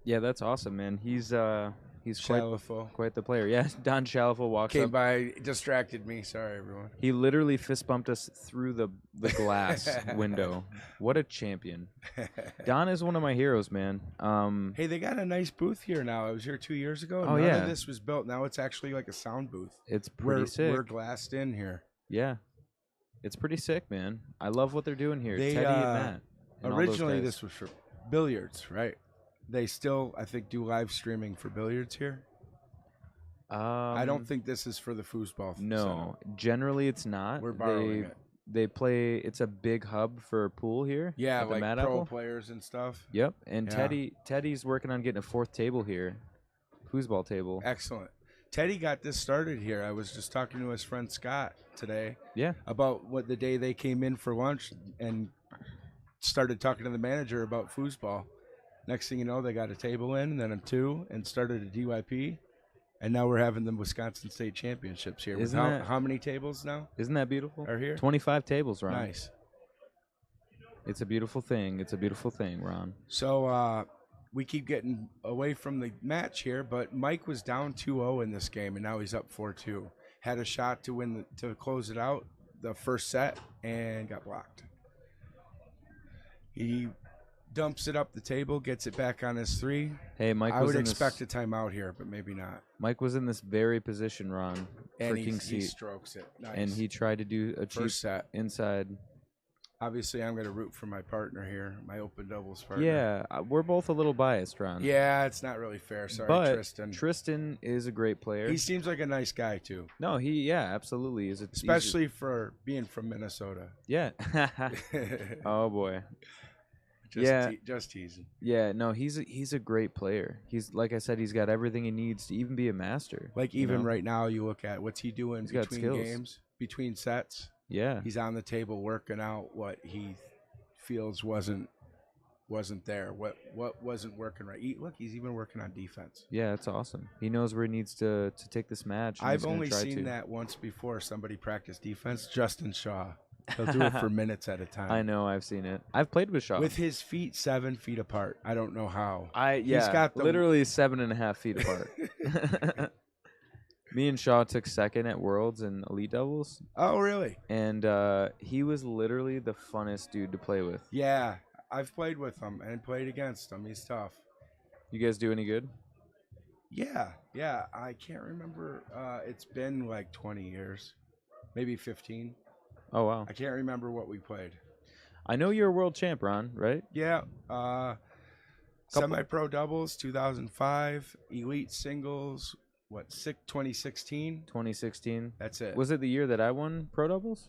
Yeah, that's awesome, man. He's Shalafo quite the player. Yeah, Don Shalafo walks came up. by, distracted me. Sorry, everyone. He literally fist bumped us through the glass window. What a champion. Don is one of my heroes, man. Hey, they got a nice booth here now. I was here 2 years ago. And Oh, none yeah. of this was built. Now it's actually like a sound booth. It's pretty sick. We're glassed in here. Yeah. It's pretty sick, man. I love what they're doing here. They, Teddy and Matt. And all those Originally, guys. this was for billiards, right? They still, I think, do live streaming for billiards here. I don't think this is for the foosball. No, generally it's not. We're borrowing it. They play. It's a big hub for pool here. Yeah, at the like Mad pro Apple. players and stuff. Yep, and Yeah. Teddy's working on getting a fourth table here, foosball table. Excellent. Teddy got this started here. I was just talking to his friend Scott today Yeah, about what the day they came in for lunch and started talking to the manager about foosball. Next thing you know, they got a table in, and then a two, and started a DYP. And now we're having the Wisconsin State Championships here. With Isn't how, that- how many tables now isn't that beautiful? are here? 25 tables, Ron. Nice. It's a beautiful thing. It's a beautiful thing, Ron. So we keep getting away from the match here, but Mike was down 2-0 in this game, and now he's up 4-2. Had a shot to win to close it out the first set and got blocked. He dumps it up the table, gets it back on his three. Hey, Mike. I was would in expect this, a timeout here, but maybe not. Mike was in this very position, Ron, And for he King's Seat, strokes it. Nice. and he tried to do a cheap first set. inside. Obviously, I'm going to root for my partner here, my open doubles partner. Yeah, we're both a little biased, Ron. Yeah, it's not really fair. Sorry, but Tristan. Tristan is a great player. He seems like a nice guy, too. No, yeah, absolutely is. Especially for being from Minnesota. Yeah. Oh boy. Just Yeah. Just teasing. Yeah. No, he's a great player. He's like I said, he's got everything he needs to even be a master. Like you even know? right now, you look at what's he doing He's got between skills. games, between sets. Yeah. He's on the table working out what he feels wasn't there. What wasn't working right. Look, he's even working on defense. Yeah, it's awesome. He knows where he needs to take this match. and I've he's gonna only try seen to. that once before. Somebody practice defense. Justin Shaw. He'll do it for minutes at a time. I know, I've seen it. I've played with Shaw. With his feet 7 feet apart. I don't know how. He's got the- literally 7.5 feet apart. Me and Shaw took second at Worlds and Elite Doubles, Oh, really? and he was literally the funnest dude to play with. Yeah. I've played with him and played against him. He's tough. You guys do any good? Yeah. I can't remember. It's been like 20 years, maybe 15. Oh wow! I can't remember what we played. I know you're a world champ, Ron. Right? Yeah. Semi-pro doubles, 2005. Elite singles, 2016? 2016. That's it. Was it the year that I won pro doubles?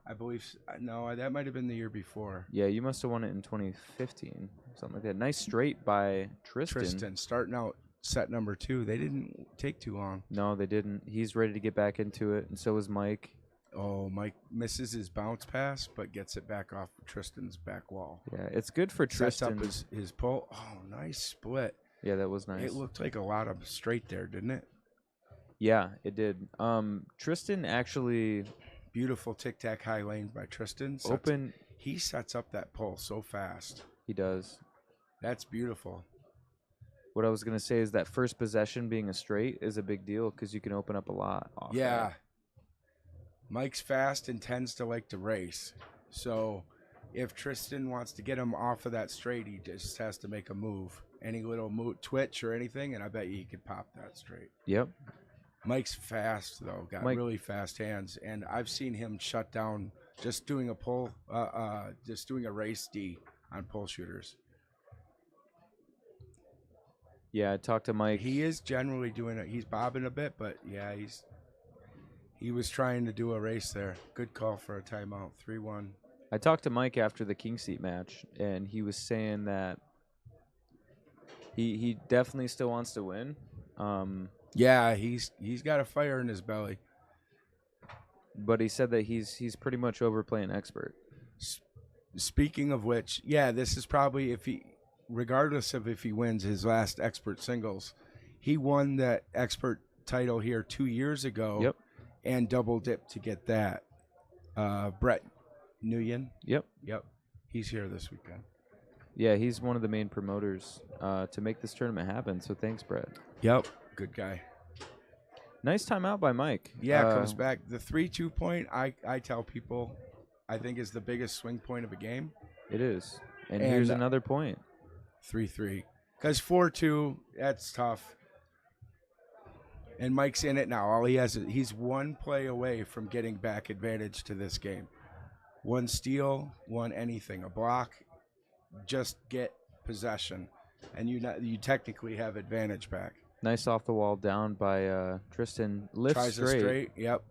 I believe. No, that might have been the year before. Yeah, you must have won it in 2015, something like that. Nice straight by Tristan starting out set number 2. They didn't take too long. No, they didn't. He's ready to get back into it, and so is Mike. Oh, Mike misses his bounce pass, but gets it back off Tristan's back wall. Yeah, it's good for Sets Tristan. up his pull. Oh, nice split. Yeah, that was nice. It looked like a lot of straight there, didn't it? Yeah, it did. Tristan actually Beautiful tic-tac high lane by Tristan. He sets up that pull so fast. He does. That's beautiful. What I was gonna say is that first possession being a straight is a big deal because you can open up a lot. Off Yeah. that. Mike's fast and tends to like to race. So if Tristan wants to get him off of that straight, he just has to make a move. Any little twitch or anything, and I bet you he could pop that straight. Yep. Mike's fast though, got Mike- really fast hands, and I've seen him shut down just doing a pull, just doing a race D on pull shooters. Yeah, I talked to Mike. He is generally doing it. He's bobbing a bit, but yeah, he was trying to do a race there. Good call for a timeout. 3-1. I talked to Mike after the King Seat match, and he was saying that he definitely still wants to win. Yeah, he's got a fire in his belly. But he said that he's pretty much overplaying expert. Speaking of which, yeah, this is probably regardless of if he wins his last expert singles, he won that expert title here 2 years ago. Yep. And double dipped to get that. Brett Nguyen. Yep. He's here this weekend. Yeah, he's one of the main promoters to make this tournament happen. So thanks, Brett. Yep. Good guy. Nice timeout by Mike. Yeah, comes back. The 3-2 point, I tell people, I think is the biggest swing point of a game. It is. And And, here's another point. 3-3. Because 4-2, that's tough. And Mike's in it now. All he has he's one play away from getting back advantage to this game. One steal, one anything, a block, just get possession, and you technically have advantage back. Nice off the wall down by Tristan. Lifts Tries a straight. straight, yep.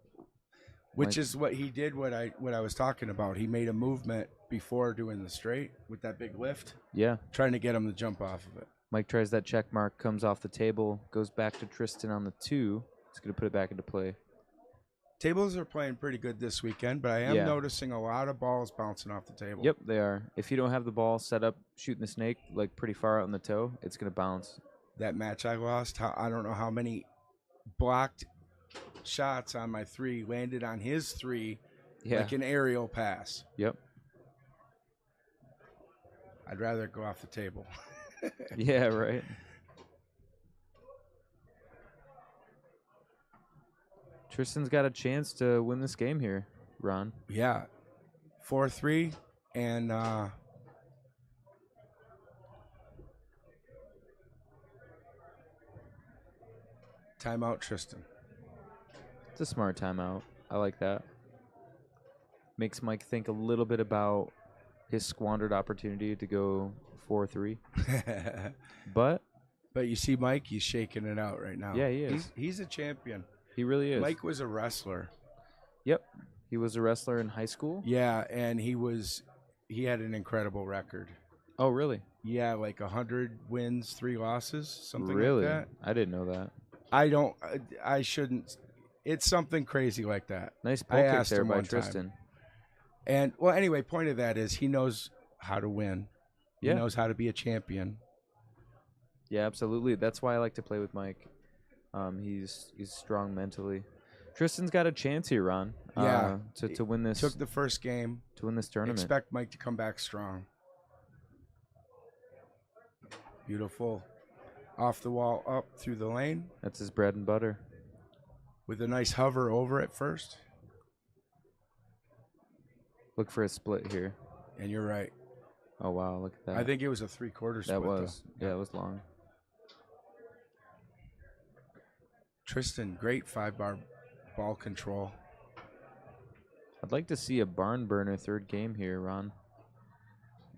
Which Like- is what he did. What I was talking about. He made a movement before doing the straight with that big lift, Yeah. trying to get him to jump off of it. Mike tries that check mark, comes off the table, goes back to Tristan on the 2. He's going to put it back into play. Tables are playing pretty good this weekend, but I am Yeah. noticing a lot of balls bouncing off the table. Yep, they are. If you don't have the ball set up shooting the snake like pretty far out in the toe, it's going to bounce. That match I lost, I don't know how many blocked shots on my 3 landed on his 3 Yeah. like an aerial pass. Yep. I'd rather go off the table. Yeah, right. Tristan's got a chance to win this game here, Ron. Yeah. 4-3 and timeout Tristan. It's a smart timeout. I like that. Makes Mike think a little bit about his squandered opportunity to go 4-3. But But you see Mike, he's shaking it out right now. Yeah, he is. He's a champion. he really is. Mike was a wrestler. Yep. He was a wrestler in high school. Yeah, and he had an incredible record. Oh, really? Yeah, like 100 wins, 3 losses, something Really? like that. I didn't know that. I shouldn't. It's something crazy like that. Nice I poke kick asked there him by one time. Tristan. And well, anyway, point of that is he knows how to win. Yeah. He knows how to be a champion. Yeah, absolutely. That's why I like to play with Mike. He's strong mentally. Tristan's got a chance here, Ron. Yeah. To win this Took the first game. tournament. Expect Mike to come back strong. Beautiful. Off the wall, up through the lane That's his bread and butter. with a nice hover over at first. Look for a split here. And you're right. Oh wow, look at that. I think it was a 3/4 split. that was. though. Yeah, it was long. Tristan, great 5-bar ball control. I'd like to see a barn burner third game here, Ron.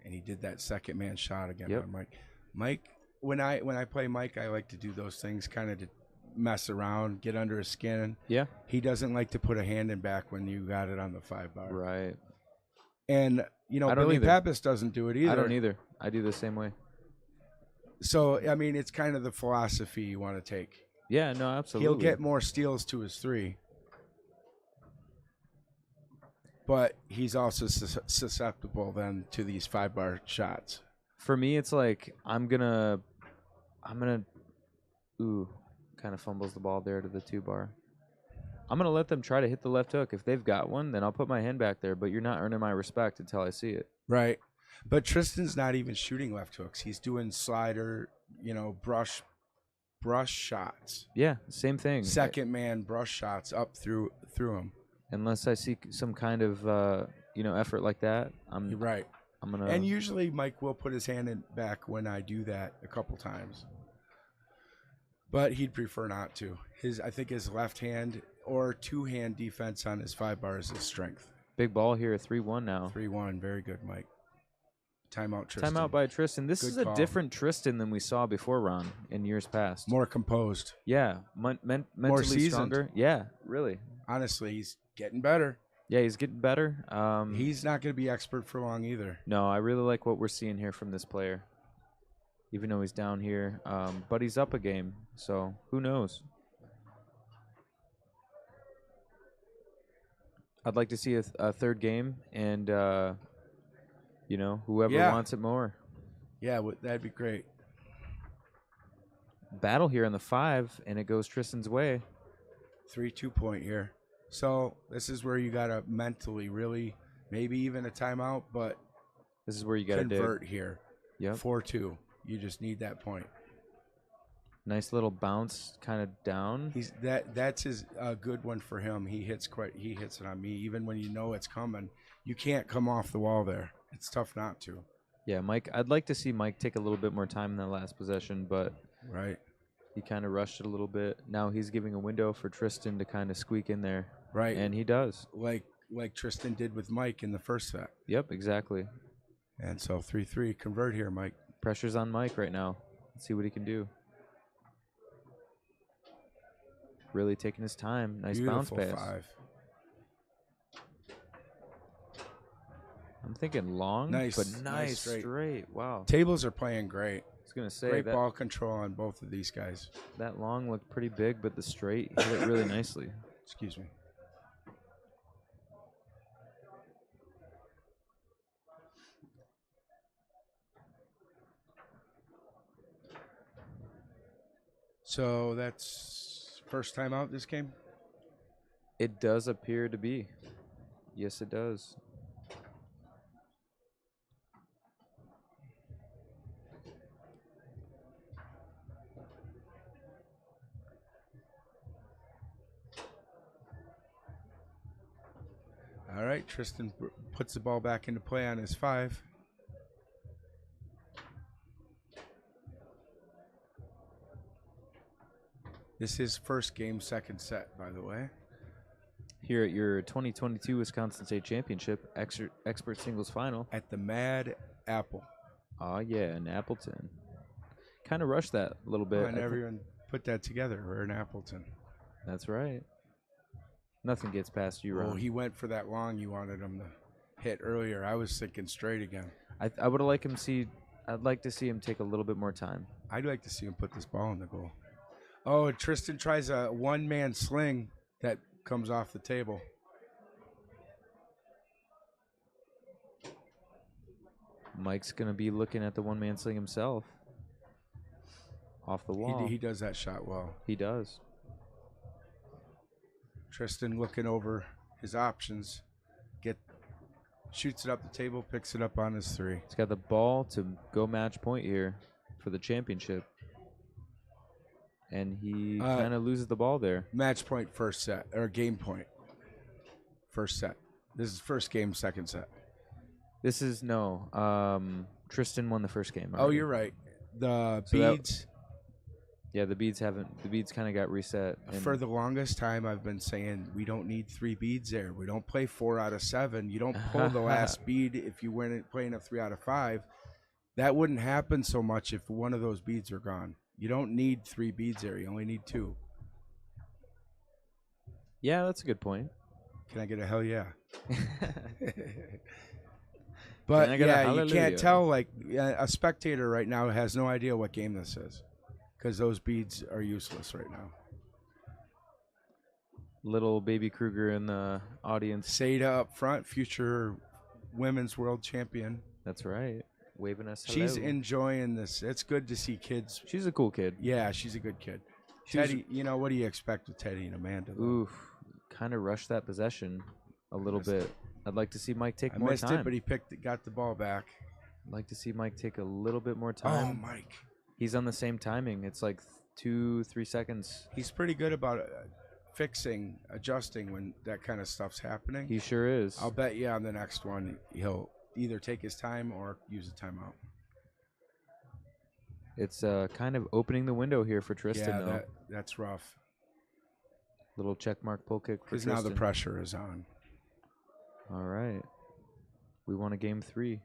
And he did that second man shot again Yep. on Mike. Mike, when I play Mike, I like to do those things kind of to mess around, get under his skin. Yeah. He doesn't like to put a hand in back when you got it on the 5-bar. Right. And I don't Billy either. Pappas doesn't do it either. I don't either. I do the same way. So I mean, it's kind of the philosophy you want to take. Yeah, no, absolutely. He'll get more steals to his 3. But he's also susceptible then to these 5-bar shots. For me, it's like I'm gonna ooh, kind of fumbles the ball there to the 2-bar. I'm gonna let them try to hit the left hook. If they've got one, then I'll put my hand back there, but you're not earning my respect until I see it. Right. But Tristan's not even shooting left hooks. He's doing slider, brush shots. Yeah, same thing. Second man brush shots up through him. Unless I see some kind of effort like that, You're right. I'm gonna. And usually Mike will put his hand in back when I do that a couple times. but he'd prefer not to. I think his left hand or two-hand defense on his 5 bar is his strength. Big ball here, 3-1 now. 3-1, very good, Mike. Timeout, Tristan. Timeout by Tristan. This Good is a call. different Tristan than we saw before, Ron, in years past. More composed. Yeah, mentally seasoned. stronger. Yeah, really. Honestly, he's getting better. Yeah, he's getting better. He's not going to be expert for long either. No, I really like what we're seeing here from this player. Even though he's down here, but he's up a game, so who knows? I'd like to see a third game, and whoever Yeah. wants it more. Yeah, that'd be great. Battle here on the 5, and it goes Tristan's way. 3-2 point here. So this is where you got to mentally really, maybe even a timeout, but This is where you got to convert dig. here. Yep. 4-2. You just need that point. Nice little bounce, kind of down. That's his good one for him. He hits it on me. Even when you know it's coming, you can't come off the wall there. It's tough not to. Yeah, Mike. I'd like to see Mike take a little bit more time in that last possession, but Right. he kind of rushed it a little bit. Now he's giving a window for Tristan to kind of squeak in there, Right. and he does. Like Tristan did with Mike in the first set. Yep, exactly. And so 3-3. Convert here, Mike. Pressure's on Mike right now. Let's see what he can do. Really taking his time. Nice Beautiful bounce pass. 5. I'm thinking long, Nice, but nice nice straight. straight. Wow. Tables are playing great. I was gonna say Great that ball control on both of these guys. that long looked pretty big, but the straight hit it really nicely. Excuse me. So that's first time out this game? It does appear to be. Yes, it does. All right, Tristan puts the ball back into play on his 5. This is first game, second set, by the way. Here at your 2022 Wisconsin State Championship expert singles final. At the Mad Apple. Oh yeah, in Appleton. Kind of rushed that a little bit. I never even put that together. We're in Appleton. That's right. Nothing gets past you, Oh, Ron. he went for that long you wanted him to hit earlier. I was thinking straight again. I would like him see. I'd like to see him take a little bit more time. I'd like to see him put this ball in the goal. Oh, Tristan tries a one-man sling that comes off the table. Mike's gonna be looking at the one-man sling himself. Off the wall. He does that shot well. He does. Tristan looking over his options. Shoots it up the table, picks it up on his 3. He's got the ball to go match point here for the championship. And he kind of loses the ball there. Match point first set, or game point. First set. This is first game, second set. This is Tristan won the first game. Oh, already. you're right. The So that- beads. Yeah, the beads kind of got reset. And For the longest time, I've been saying we don't need 3 beads there. We don't play 4 out of 7. You don't pull the last bead if you weren't playing a 3 out of 5. That wouldn't happen so much if one of those beads were gone. You don't need 3 beads there. You only need 2. Yeah, that's a good point. Can I get a hell yeah? Can But I get a yeah, you hallelujah? can't tell. Like a spectator right now has no idea what game this is because those beads are useless right now. Little baby Kruger in the audience. Seda up front, future women's world champion. That's right. Waving us hello. She's enjoying this. It's good to see kids. She's a cool kid. Yeah, she's a good kid. She's- Teddy, what do you expect with Teddy and Amanda? though? Oof. Kind of rushed that possession a little Missed bit. I'd like to see Mike take I more missed time. it, but he got the ball back. I'd like to see Mike take a little bit more Oh, time. Mike. He's on the same timing. It's like 2-3 seconds. He's pretty good about fixing, adjusting when that kind of stuff's happening. He sure is. I'll bet you on the next one he'll either take his time or use a timeout. It's kind of opening the window here for Tristan, Yeah, though. that's rough. Little check mark pull kick for Because Tristan. now the pressure is on. All right. We won a game 3.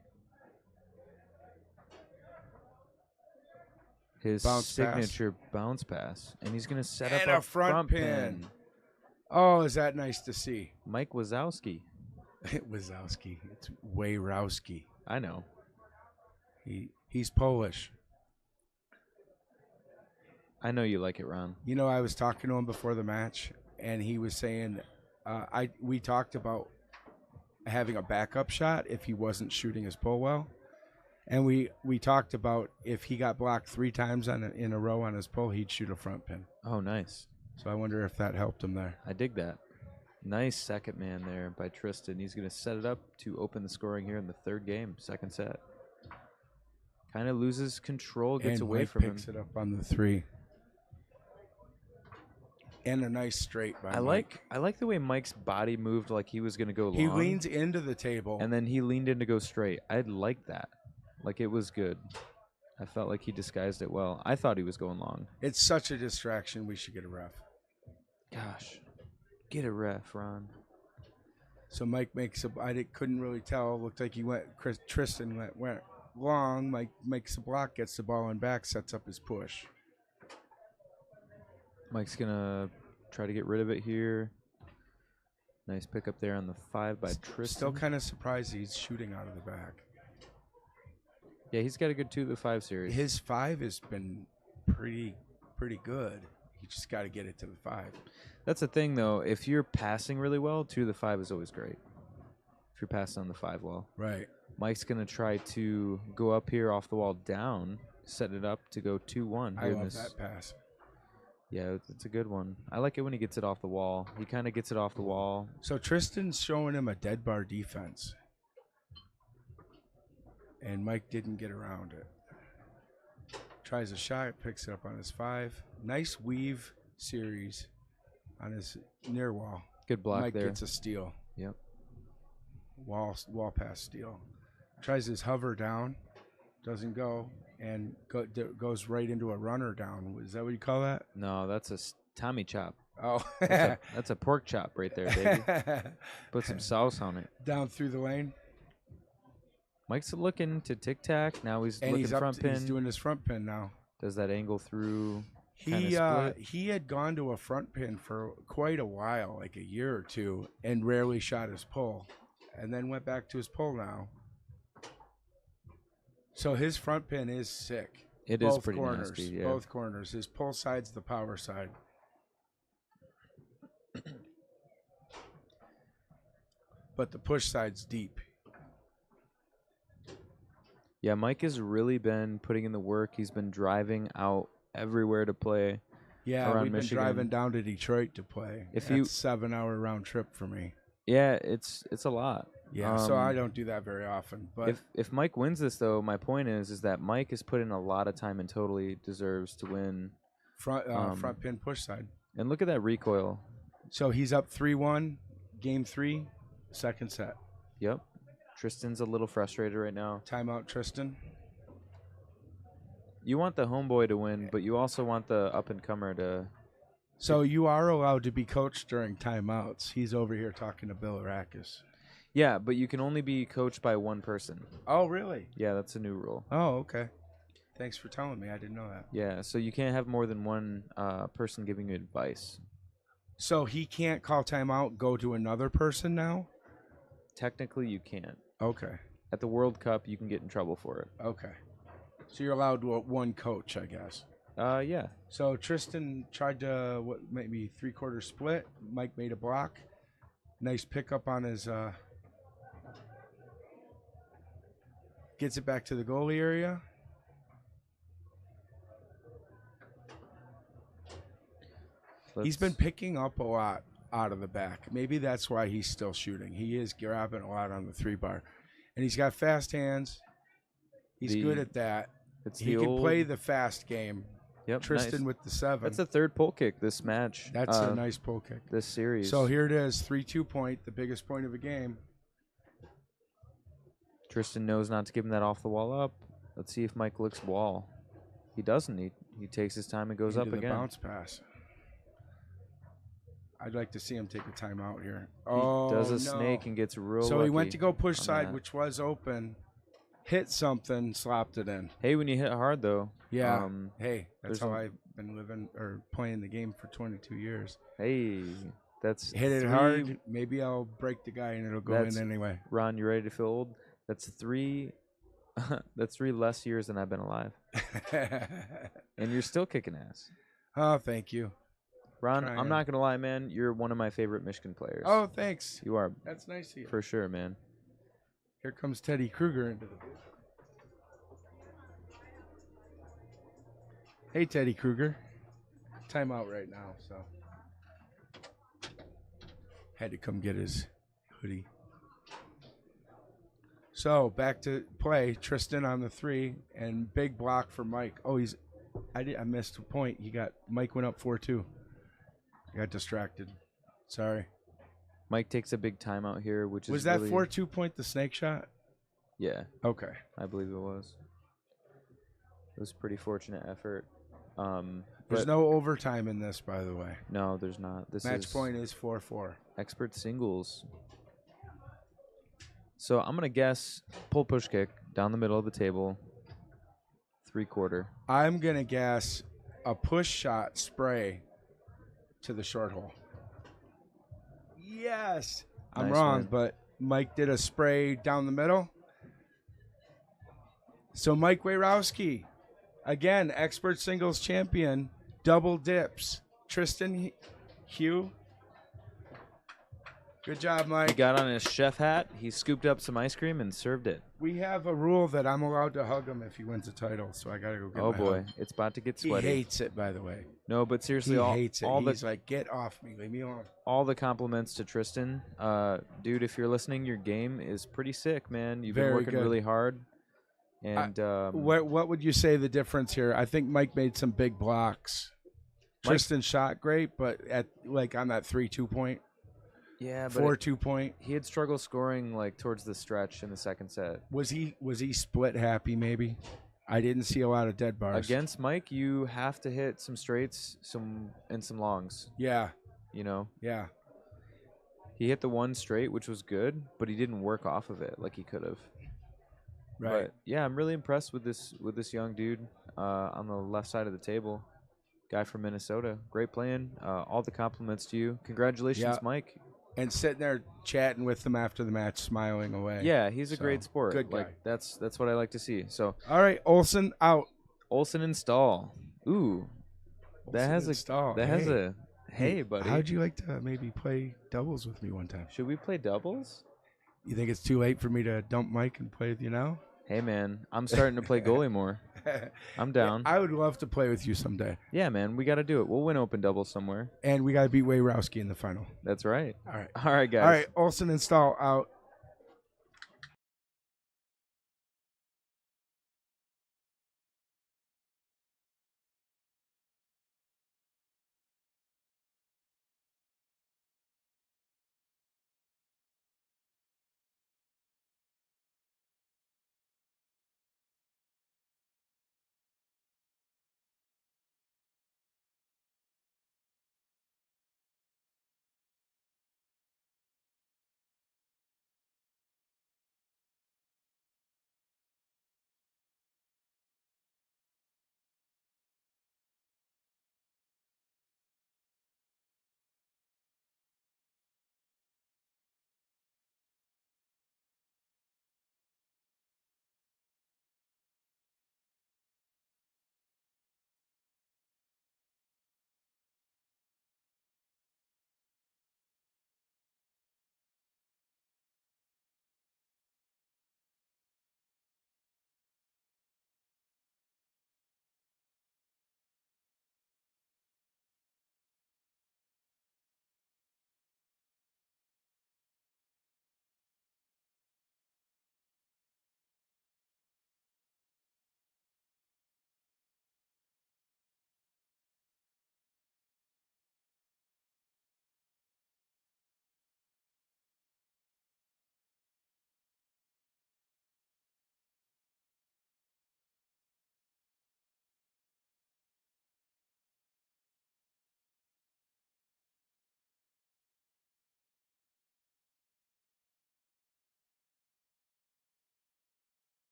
His Bounce pass. signature bounce pass. And he's going to set And up a front pin. pin. Oh, is that nice to see? Mike Wazowski. Wazowski. It's Wayrowski. I know. He's Polish. I know you like it, Ron. You know, I was talking to him before the match, and he was saying, we talked about having a backup shot if he wasn't shooting his pull well, and we talked about if he got blocked 3 times in a row on his pull, he'd shoot a front pin. Oh, nice. So I wonder if that helped him there. I dig that. Nice second man there by Tristan. He's going to set it up to open the scoring here in the 3rd game, 2nd set. Kind of loses control, gets and away Mike from him. picks it up on the 3. And a nice straight by I Mike. like the way Mike's body moved like he was going to go long. He leans into the table. And then he leaned in to go straight. I like that. Like, it was good. I felt like he disguised it well. I thought he was going long. It's such a distraction. We should get a ref. Gosh. Get a ref, Ron. So Mike makes a. Couldn't really tell. Looked like he went. Tristan went long. Mike makes a block, gets the ball in back, sets up his push. Mike's going to try to get rid of it here. Nice pickup there on the 5 by Tristan. Still kind of surprised he's shooting out of the back. Yeah, he's got a good 2 to the 5 series. His 5 has been pretty good. You just got to get it to the 5. That's the thing, though. If you're passing really well, 2 to the 5 is always great. If you're passing on the 5 well. Right. Mike's going to try to go up here off the wall down, set it up to go 2-1. I love that pass. Yeah, it's a good one. I like it when he gets it off the wall. He kind of gets it off the wall. So Tristan's showing him a dead bar defense. And Mike didn't get around it. Tries a shot, picks it up on his 5. Nice weave series on his near wall. Good block Mike there. gets a steal. Yep. Wall pass steal. Tries his hover down. Doesn't go. And goes right into a runner down. Is that what you call that? No, that's a Tommy chop. Oh. That's a pork chop right there, baby. Put some sauce on it. Down through the lane. Mike's looking to tic-tac. Now he's And looking he's front pin. He's doing his front pin now. Does that angle through? He had gone to a front pin for quite a while, like a year or 2, and rarely shot his pull, and then went back to his pull now. So his front pin is sick. It both is pretty corners, nasty. Yeah. Both corners. His pull side's the power side. But the push side's deep. Yeah, Mike has really been putting in the work. He's been driving out everywhere to play. Yeah, around we've Michigan. been driving down to Detroit to play. If That's you- 7-hour round trip for me. Yeah, it's a lot. Yeah, so I don't do that very often. But If Mike wins this, though, my point is that Mike has put in a lot of time and totally deserves to win. front pin push side. And look at that recoil. So he's up 3-1, game 3, 2nd set. Yep. Tristan's a little frustrated right now. Timeout, Tristan. You want the homeboy to win, but you also want the up-and-comer to... So you are allowed to be coached during timeouts. He's over here talking to Bill Arakis. Yeah, but you can only be coached by one person. Oh, really? Yeah, that's a new rule. Oh, okay. Thanks for telling me. I didn't know that. Yeah, so you can't have more than one person giving you advice. So he can't call timeout, go to another person now? Technically, you can't. Okay. At the World Cup, you can get in trouble for it. Okay. So you're allowed one coach, I guess. Yeah. So Tristan tried to, maybe 3/4 split. Mike made a block. Nice pickup on his, gets it back to the goalie area. He's been picking up a lot out of the back. Maybe that's why he's still shooting. He is grabbing a lot on the 3-bar. And he's got fast hands. He's good at that. He can play the fast game. Yep, Tristan nice. with the 7. That's the 3rd pull kick this match. That's a nice pull kick. This series. So here it is, 3-2 point, the biggest point of the game. Tristan knows not to give him that off the wall up. Let's see if Mike looks wall. He doesn't. He takes his time and goes into up the again. bounce pass. I'd like to see him take a timeout here. He Oh, does a no. snake and gets real So he went lucky to go push on side, that. which was open, hit something, slapped it in. Hey, when you hit hard though. Yeah. Hey, that's there's how a- I've been living or playing the game for 22 years. Hey, that's Hit it three- hard. Maybe I'll break the guy and it'll go That's- in anyway. Ron, you ready to feel old? That's 3. That's 3 less years than I've been alive, and you're still kicking ass. Oh, thank you. Ron, Trying. I'm not gonna lie, man. You're one of my favorite Michigan players. Oh, thanks. You are That's nice of you. for sure, man. Here comes Teddy Kruger into the booth. Hey, Teddy Kruger. Timeout right now, so had to come get his hoodie. So back to play. Tristan on the 3 and big block for Mike. Oh, I missed a point. Mike went up 4-2. I got distracted. Sorry. Mike takes a big timeout here, which is Was that really, 4-2 point the snake shot? Yeah, Okay. I believe it was. It was a pretty fortunate effort. There's But no overtime in this, by the way. no, there's not. This Match is point is 4-4. expert singles. So I'm gonna guess pull push kick down the middle of the table, 3/4. I'm going to guess a push shot spray to the short hole. Yes. I'm Nice wrong, win. but Mike did a spray down the middle. So Mike Wayrowski, again, expert singles champion, double dips. Tristan Hugh. Good job, He Mike. got on his chef hat. He scooped up some ice cream and served it. We have a rule that I'm allowed to hug him if he wins a title, so I got to go get Oh my boy, hug. it's about to get He sweaty. hates it, by the way. No, but seriously, He all hates it. all He's the like, get off me. Leave me alone. all the compliments to Tristan. Dude, if you're listening, your game is pretty sick, man. You've been Very working good. really hard. And What would you say the difference here? I think Mike made some big blocks. Tristan shot great, but at like on that 3-2 point, yeah, but 4-2 point, he had struggled scoring like towards the stretch in the second set. was he split happy? Maybe I didn't see a lot of dead bars Against Mike, you have to hit some straights, some longs. Yeah, You know, yeah. he hit the one straight, which was good, but he didn't work off of it like he could have. Right. But yeah, I'm really impressed with this young dude on the left side of the table. Guy from Minnesota. Great playing. All the compliments to you. Congratulations, Yeah. Mike. And sitting there chatting with them after the match, smiling away. Yeah, he's a So, great sport. good guy. Like that's what I like to see. So All right, Olsen out. Olsen and Stahl. Ooh, that Olsen has and a Stahl. that has Hey. a hey, buddy. How'd you like to maybe play doubles with me one time? Should we play doubles? You think it's too late for me to dump Mike and play with you now? Hey man, I'm starting to play goalie more. I'm down. I would love to play with you someday. Yeah, man, we got to do it. We'll win open doubles somewhere. And we got to beat Wayrowski in the final. That's right. All right. All right, guys. All right, Olsen and Stahl out.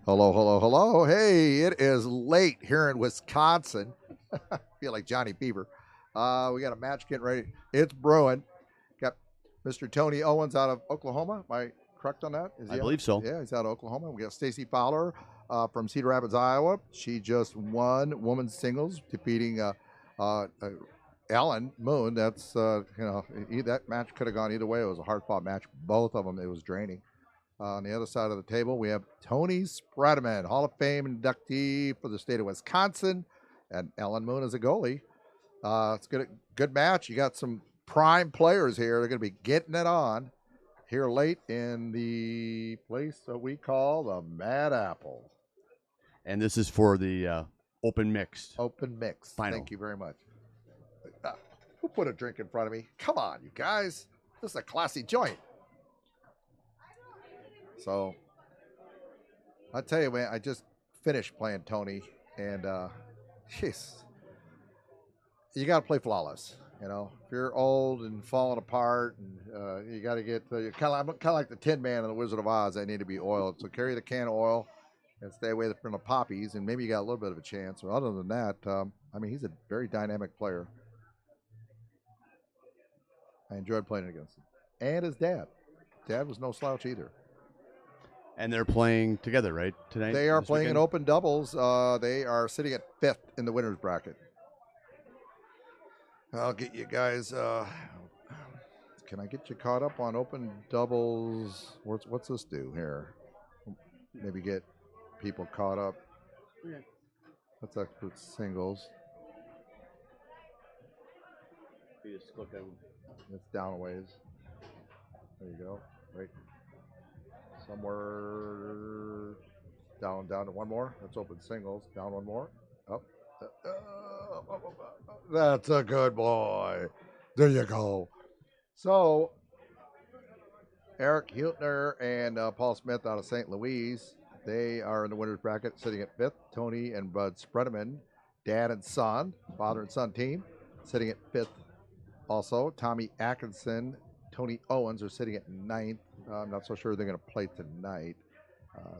Hello, hello, hello. Hey, it is late here in Wisconsin. Feel like Johnny Beaver. We got a match getting ready. It's brewing. Got Mr. Tony Owens out of Oklahoma. Am I correct on that? I believe so. Yeah, he's out of Oklahoma. We got Stacy Fowler from Cedar Rapids, Iowa. She just won women's singles, defeating Ellen Moon. That's that match could have gone either way. It was a hard-fought match. Both of them, it was draining. On the other side of the table, we have Tony Spredeman, Hall of Fame inductee for the state of Wisconsin, and Ellen Moon is a goalie. It's good match. You got some prime players here. They're going to be getting it on here late in the place that we call the Mad Apple. And this is for the open mixed. Open mix. Final. Thank you very much. Who put a drink in front of me? Come on, you guys. This is a classy joint. So, I tell you, man, I just finished playing Tony, and jeez, you got to play flawless. You know, if you're old and falling apart, and you got to get kind of like the Tin Man in the Wizard of Oz. They need to be oiled. So carry the can of oil and stay away from the poppies, and maybe you got a little bit of a chance. But other than that, I mean, he's a very dynamic player. I enjoyed playing against him, and his dad. Dad was no slouch either. And they're playing together, right, tonight? They are this playing in weekend? open doubles. They are sitting at 5th in the winner's bracket. I'll get you guys. Can I get you caught up on open doubles? What's this do here? Maybe get people caught up. Okay. That's expert singles. You just click on. It's down a ways. There you go. Right. Somewhere down to one more. That's open singles. Down one more. Up. That's a good boy. There you go. So, Eric Hiltner and Paul Smith out of St. Louis, they are in the winner's bracket, sitting at 5th. Tony and Bud Spredeman, dad and son, father and son team, sitting at 5th. Also, Tommy Atkinson, Tony Owens are sitting at 9th. I'm not so sure they're going to play tonight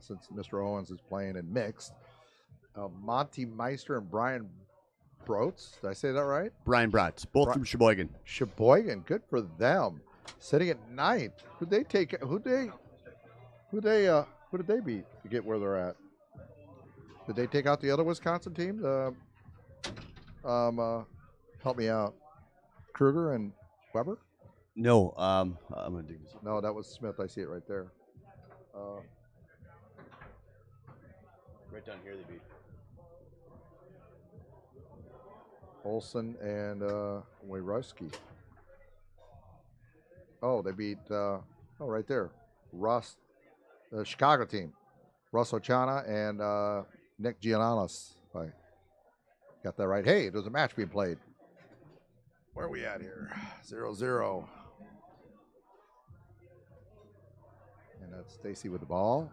since Mr. Owens is playing in mixed. Monty Meister and Brian Brotz. Did I say that right? Brian Bratz, both from Sheboygan. Sheboygan, good for them. Sitting at 9th. Who did they beat to get where they're at? Did they take out the other Wisconsin team? Help me out. Kruger and Weber? No, I'm gonna dig this up. No, that was Smith. I see it right there. Right down here, they beat. Olson and Wejrowski. Oh, they beat. Right there. Russ, the Chicago team. Russ Ochana and Nick Giannalis. I got that right. Hey, there's a match being played. Where are we at here? 0-0. And that's Stacy with the ball.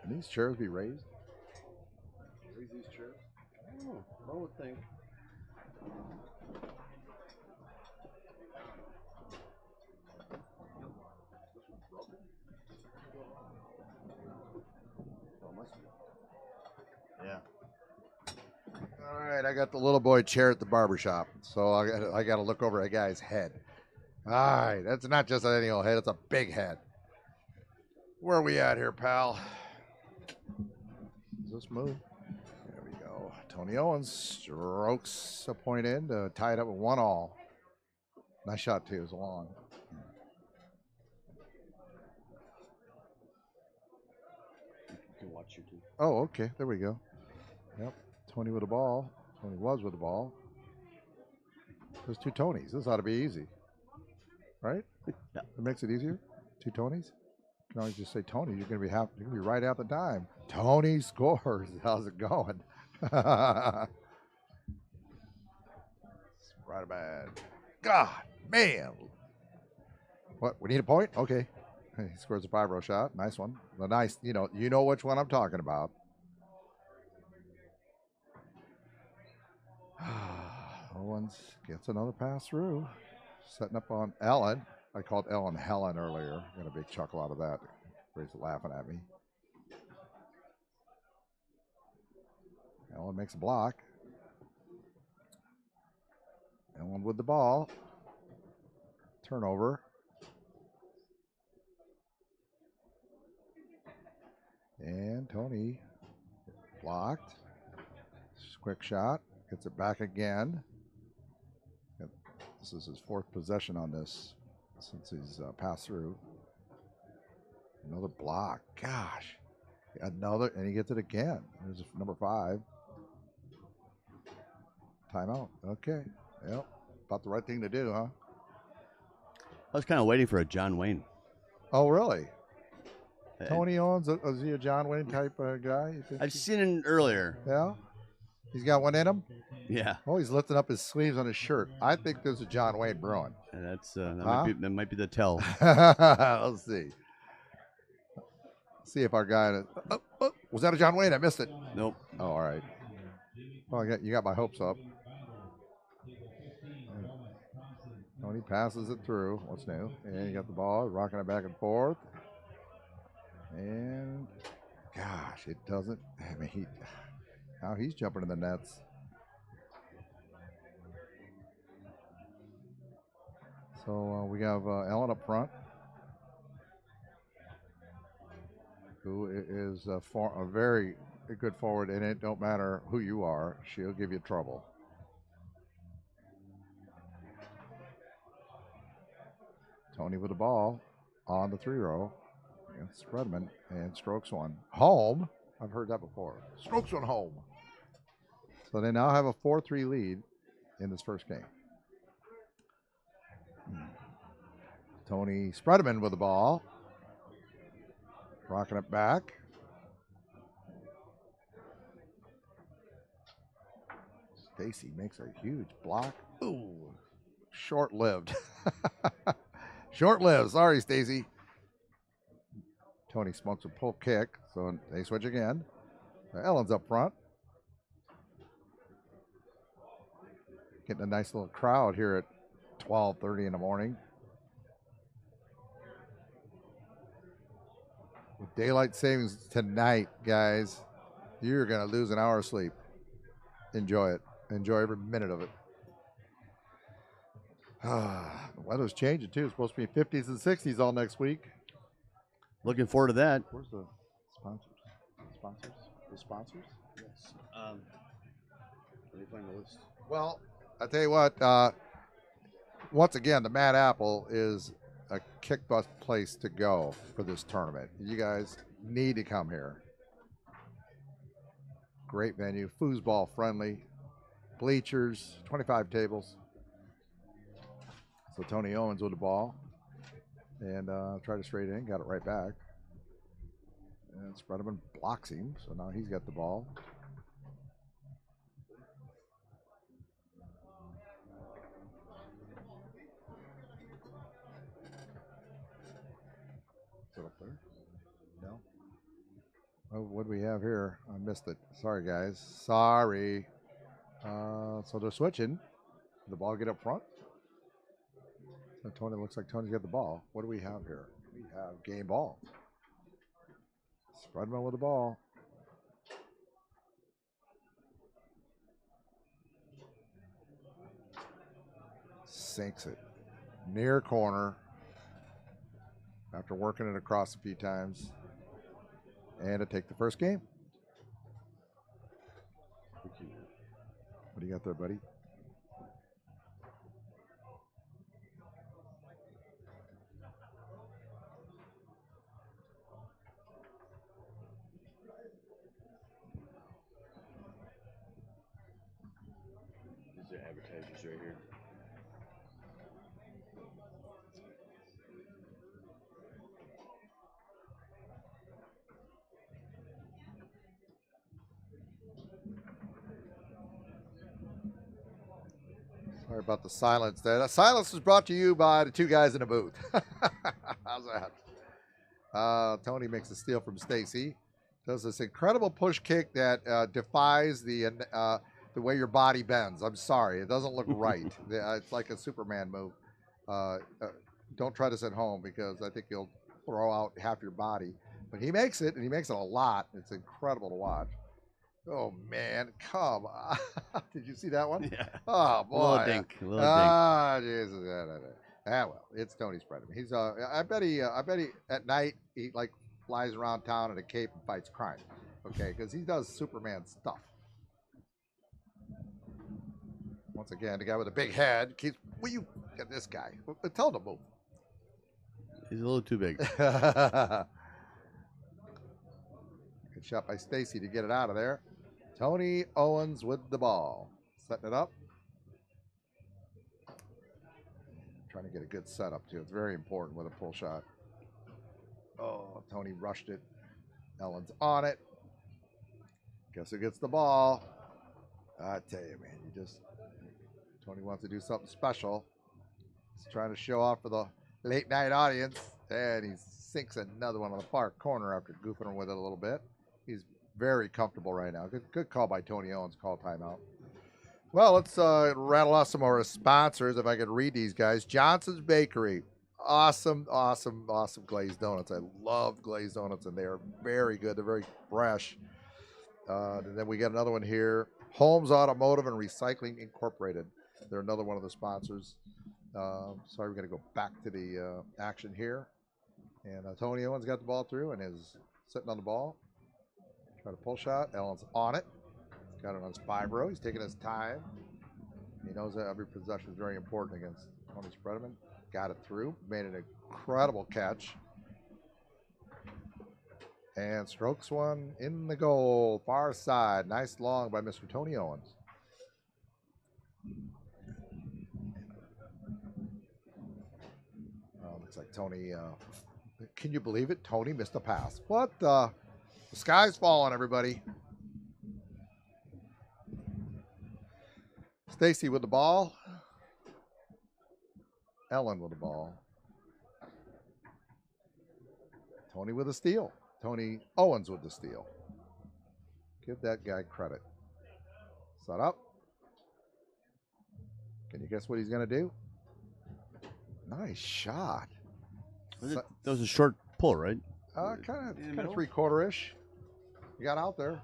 Can these chairs be raised? Raise these chairs? Oh, I would think. Yeah. All right, I got the little boy chair at the barbershop, so I got to look over a guy's head. All right, that's not just any old head; it's a big head. Where are we at here, pal? Does this move? There we go. Tony Owens strokes a point in to tie it up with 1-1. Nice shot too. It was long. You can watch your team. Oh, okay. There we go. Yep. Tony with the ball. Tony was with the ball. There's two Tonys. This ought to be easy. Right? Yeah. It makes it easier. Two Tonys. You can always just say Tony. You're gonna be happy. You're gonna be right at the time. Tony scores. How's it going? Right bad. God, man. What? We need a point? Okay. He scores a 5-row shot. Nice one. A nice. You know which one I'm talking about. Owens gets another pass through. Setting up on Allen. I called Ellen Helen earlier. Got a big chuckle out of that. Everybody's laughing at me. Ellen makes a block. Ellen with the ball. Turnover. And Tony blocked. Quick shot. Gets it back again. This is his 4th possession on this since he's passed through. Another block. Gosh. Another, and he gets it again. There's number 5. Timeout. Okay. Yep. About the right thing to do, huh? I was kind of waiting for a John Wayne. Oh, really? Tony Owens, is he a John Wayne type guy? You think I've seen it earlier. Yeah? He's got one in him? Yeah. Oh, he's lifting up his sleeves on his shirt. I think there's a John Wayne brewing. And that's Huh? that might be the tell. Let's see. See if our guy. Was that a John Wayne? I missed it. Nope. Oh, all right. Well, you got my hopes up. Tony passes it through. What's new? And you got the ball, rocking it back and forth. And gosh, it doesn't. I mean, now he's jumping in the nets. So we have Ellen up front, who is a very good forward, and it don't matter who you are, she'll give you trouble. Tony with the ball on the 3-row. Against Spreadman, and strokes one home. I've heard that before. Strokes one home. So they now have a 4-3 lead in this first game. Tony Spreadman with the ball. Rocking it back. Stacy makes a huge block. Ooh. Short-lived. Short-lived. Sorry, Stacy. Tony smokes a pull kick, so they switch again. Ellen's up front. Getting a nice little crowd here at 12:30 in the morning. With daylight savings tonight, guys, you're going to lose an hour of sleep. Enjoy it. Enjoy every minute of it. The weather's changing, too. It's supposed to be 50s and 60s all next week. Looking forward to that. Where's the sponsors? The sponsors? Yes. Let me find the list. Well, I tell you what. Once again, the Mad Apple is a kick butt place to go for this tournament. You guys need to come here. Great venue, foosball friendly, bleachers, 25 tables. So Tony Owens with the ball. And tried to straight in, got it right back. And Spreadman blocks him, so now he's got the ball. Is it up there? No? Oh, what do we have here? I missed it. Sorry, guys. Sorry. So they're switching. The ball get up front. So Tony, looks like Tony's got the ball. What do we have here? We have game ball. Spreadman with the ball. Sinks it. Near corner. After working it across a few times. And to take the first game. What do you got there, buddy? These are advertisers right here. Sorry about the silence there. That silence was brought to you by the two guys in the booth. How's that? Tony makes a steal from Stacy. Does this incredible push kick that defies the way your body bends. I'm sorry, it doesn't look right. It's like a Superman move. Don't try this at home because I think you'll throw out half your body. But he makes it, and he makes it a lot. It's incredible to watch. Oh man, come on! Did you see that one? Yeah. Oh boy, A little dink. A little dink. Ah, Jesus. Well, it's Tony Spreadman. He's I bet he at night he like flies around town in a cape and fights crime. Okay, because he does Superman stuff. Once again, the guy with a big head keeps. Will you get this guy? Tell him to move. He's a little too big. Good shot by Stacy to get it out of there. Tony Owens with the ball. Setting it up. Trying to get a good setup, too. It's very important with a pull shot. Oh, Tony rushed it. Ellen's on it. Guess who gets the ball? I tell you, man, Tony wants to do something special. He's trying to show off for the late night audience, and he sinks another one on the far corner after goofing with it a little bit. He's very comfortable right now. Good call by Tony Owens. Call timeout. Well, let's rattle off some of our sponsors if I could read these guys. Johnson's Bakery. Awesome glazed donuts. I love glazed donuts, and they are very good. They're very fresh. And then we got another one here. Holmes Automotive and Recycling Incorporated. They're another one of the sponsors. Sorry, we're going to go back to the action here. And Tony Owens got the ball through and is sitting on the ball. Try to pull shot. Ellen's on it. Got it on his 5-row. He's taking his time. He knows that every possession is very important against Tony Spreadman. Got it through. Made an incredible catch. And strokes one in the goal. Far side. Nice long by Mr. Tony Owens. Looks like Tony. Can you believe it? Tony missed a pass. What the? The sky's falling, everybody. Stacy with the ball. Ellen with the ball. Tony with a steal. Tony Owens with the steal. Give that guy credit. Set up. Can you guess what he's going to do? Nice shot. That was a short pull, right? Kind of 3/4-ish. He got out there.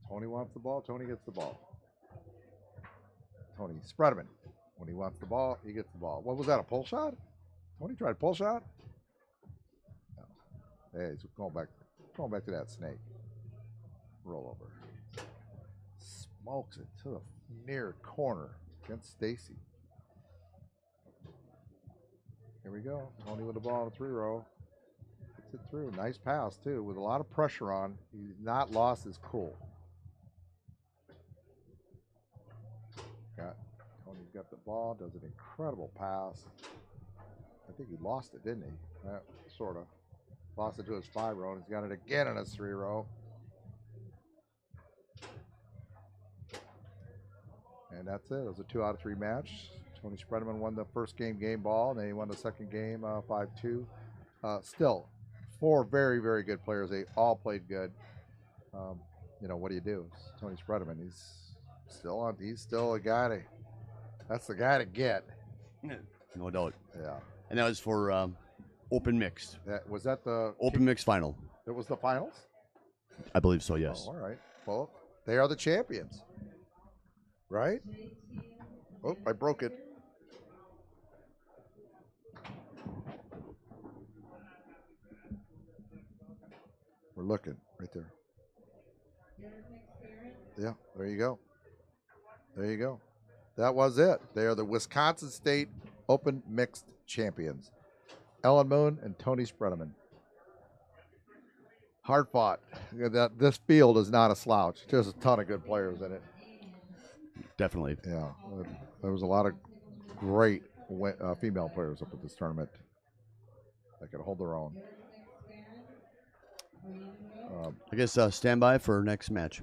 Tony wants the ball. Tony gets the ball. Tony Spreadman. When he wants the ball, he gets the ball. What was that, a pull shot? Tony tried a pull shot? No. Hey, he's going back to that snake. Roll over. Smokes it to the near corner against Stacy. Here we go. Tony with the ball in the 3-row. Gets it through. Nice pass, too, with a lot of pressure on. He's not lost his cool. Tony's got the ball, does an incredible pass. I think he lost it, didn't he? Sort of. Lost it to his 5-row, and he's got it again in his 3-row. And that's it. It was a 2-out-of-3 match. Tony Spreadman won the first game ball, and then he won the second game 5-2. Still, 4 very, very good players. They all played good. What do you do? It's Tony Spreadman. He's still a guy that's the guy to get. No doubt. Yeah. And that was for open mixed. Was that the open mixed final? It was the finals? I believe so, yes. Oh, all right. Well, they are the champions. Right? Oh, I broke it. We're looking right there. Yeah, there you go. There you go. That was it. They are the Wisconsin State Open Mixed Champions. Ellen Moon and Tony Spreadman. Hard fought. This field is not a slouch. There's a ton of good players in it. Definitely. Yeah. There was a lot of great female players up at this tournament that could hold their own. I guess stand by for our next match.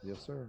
Yes, sir.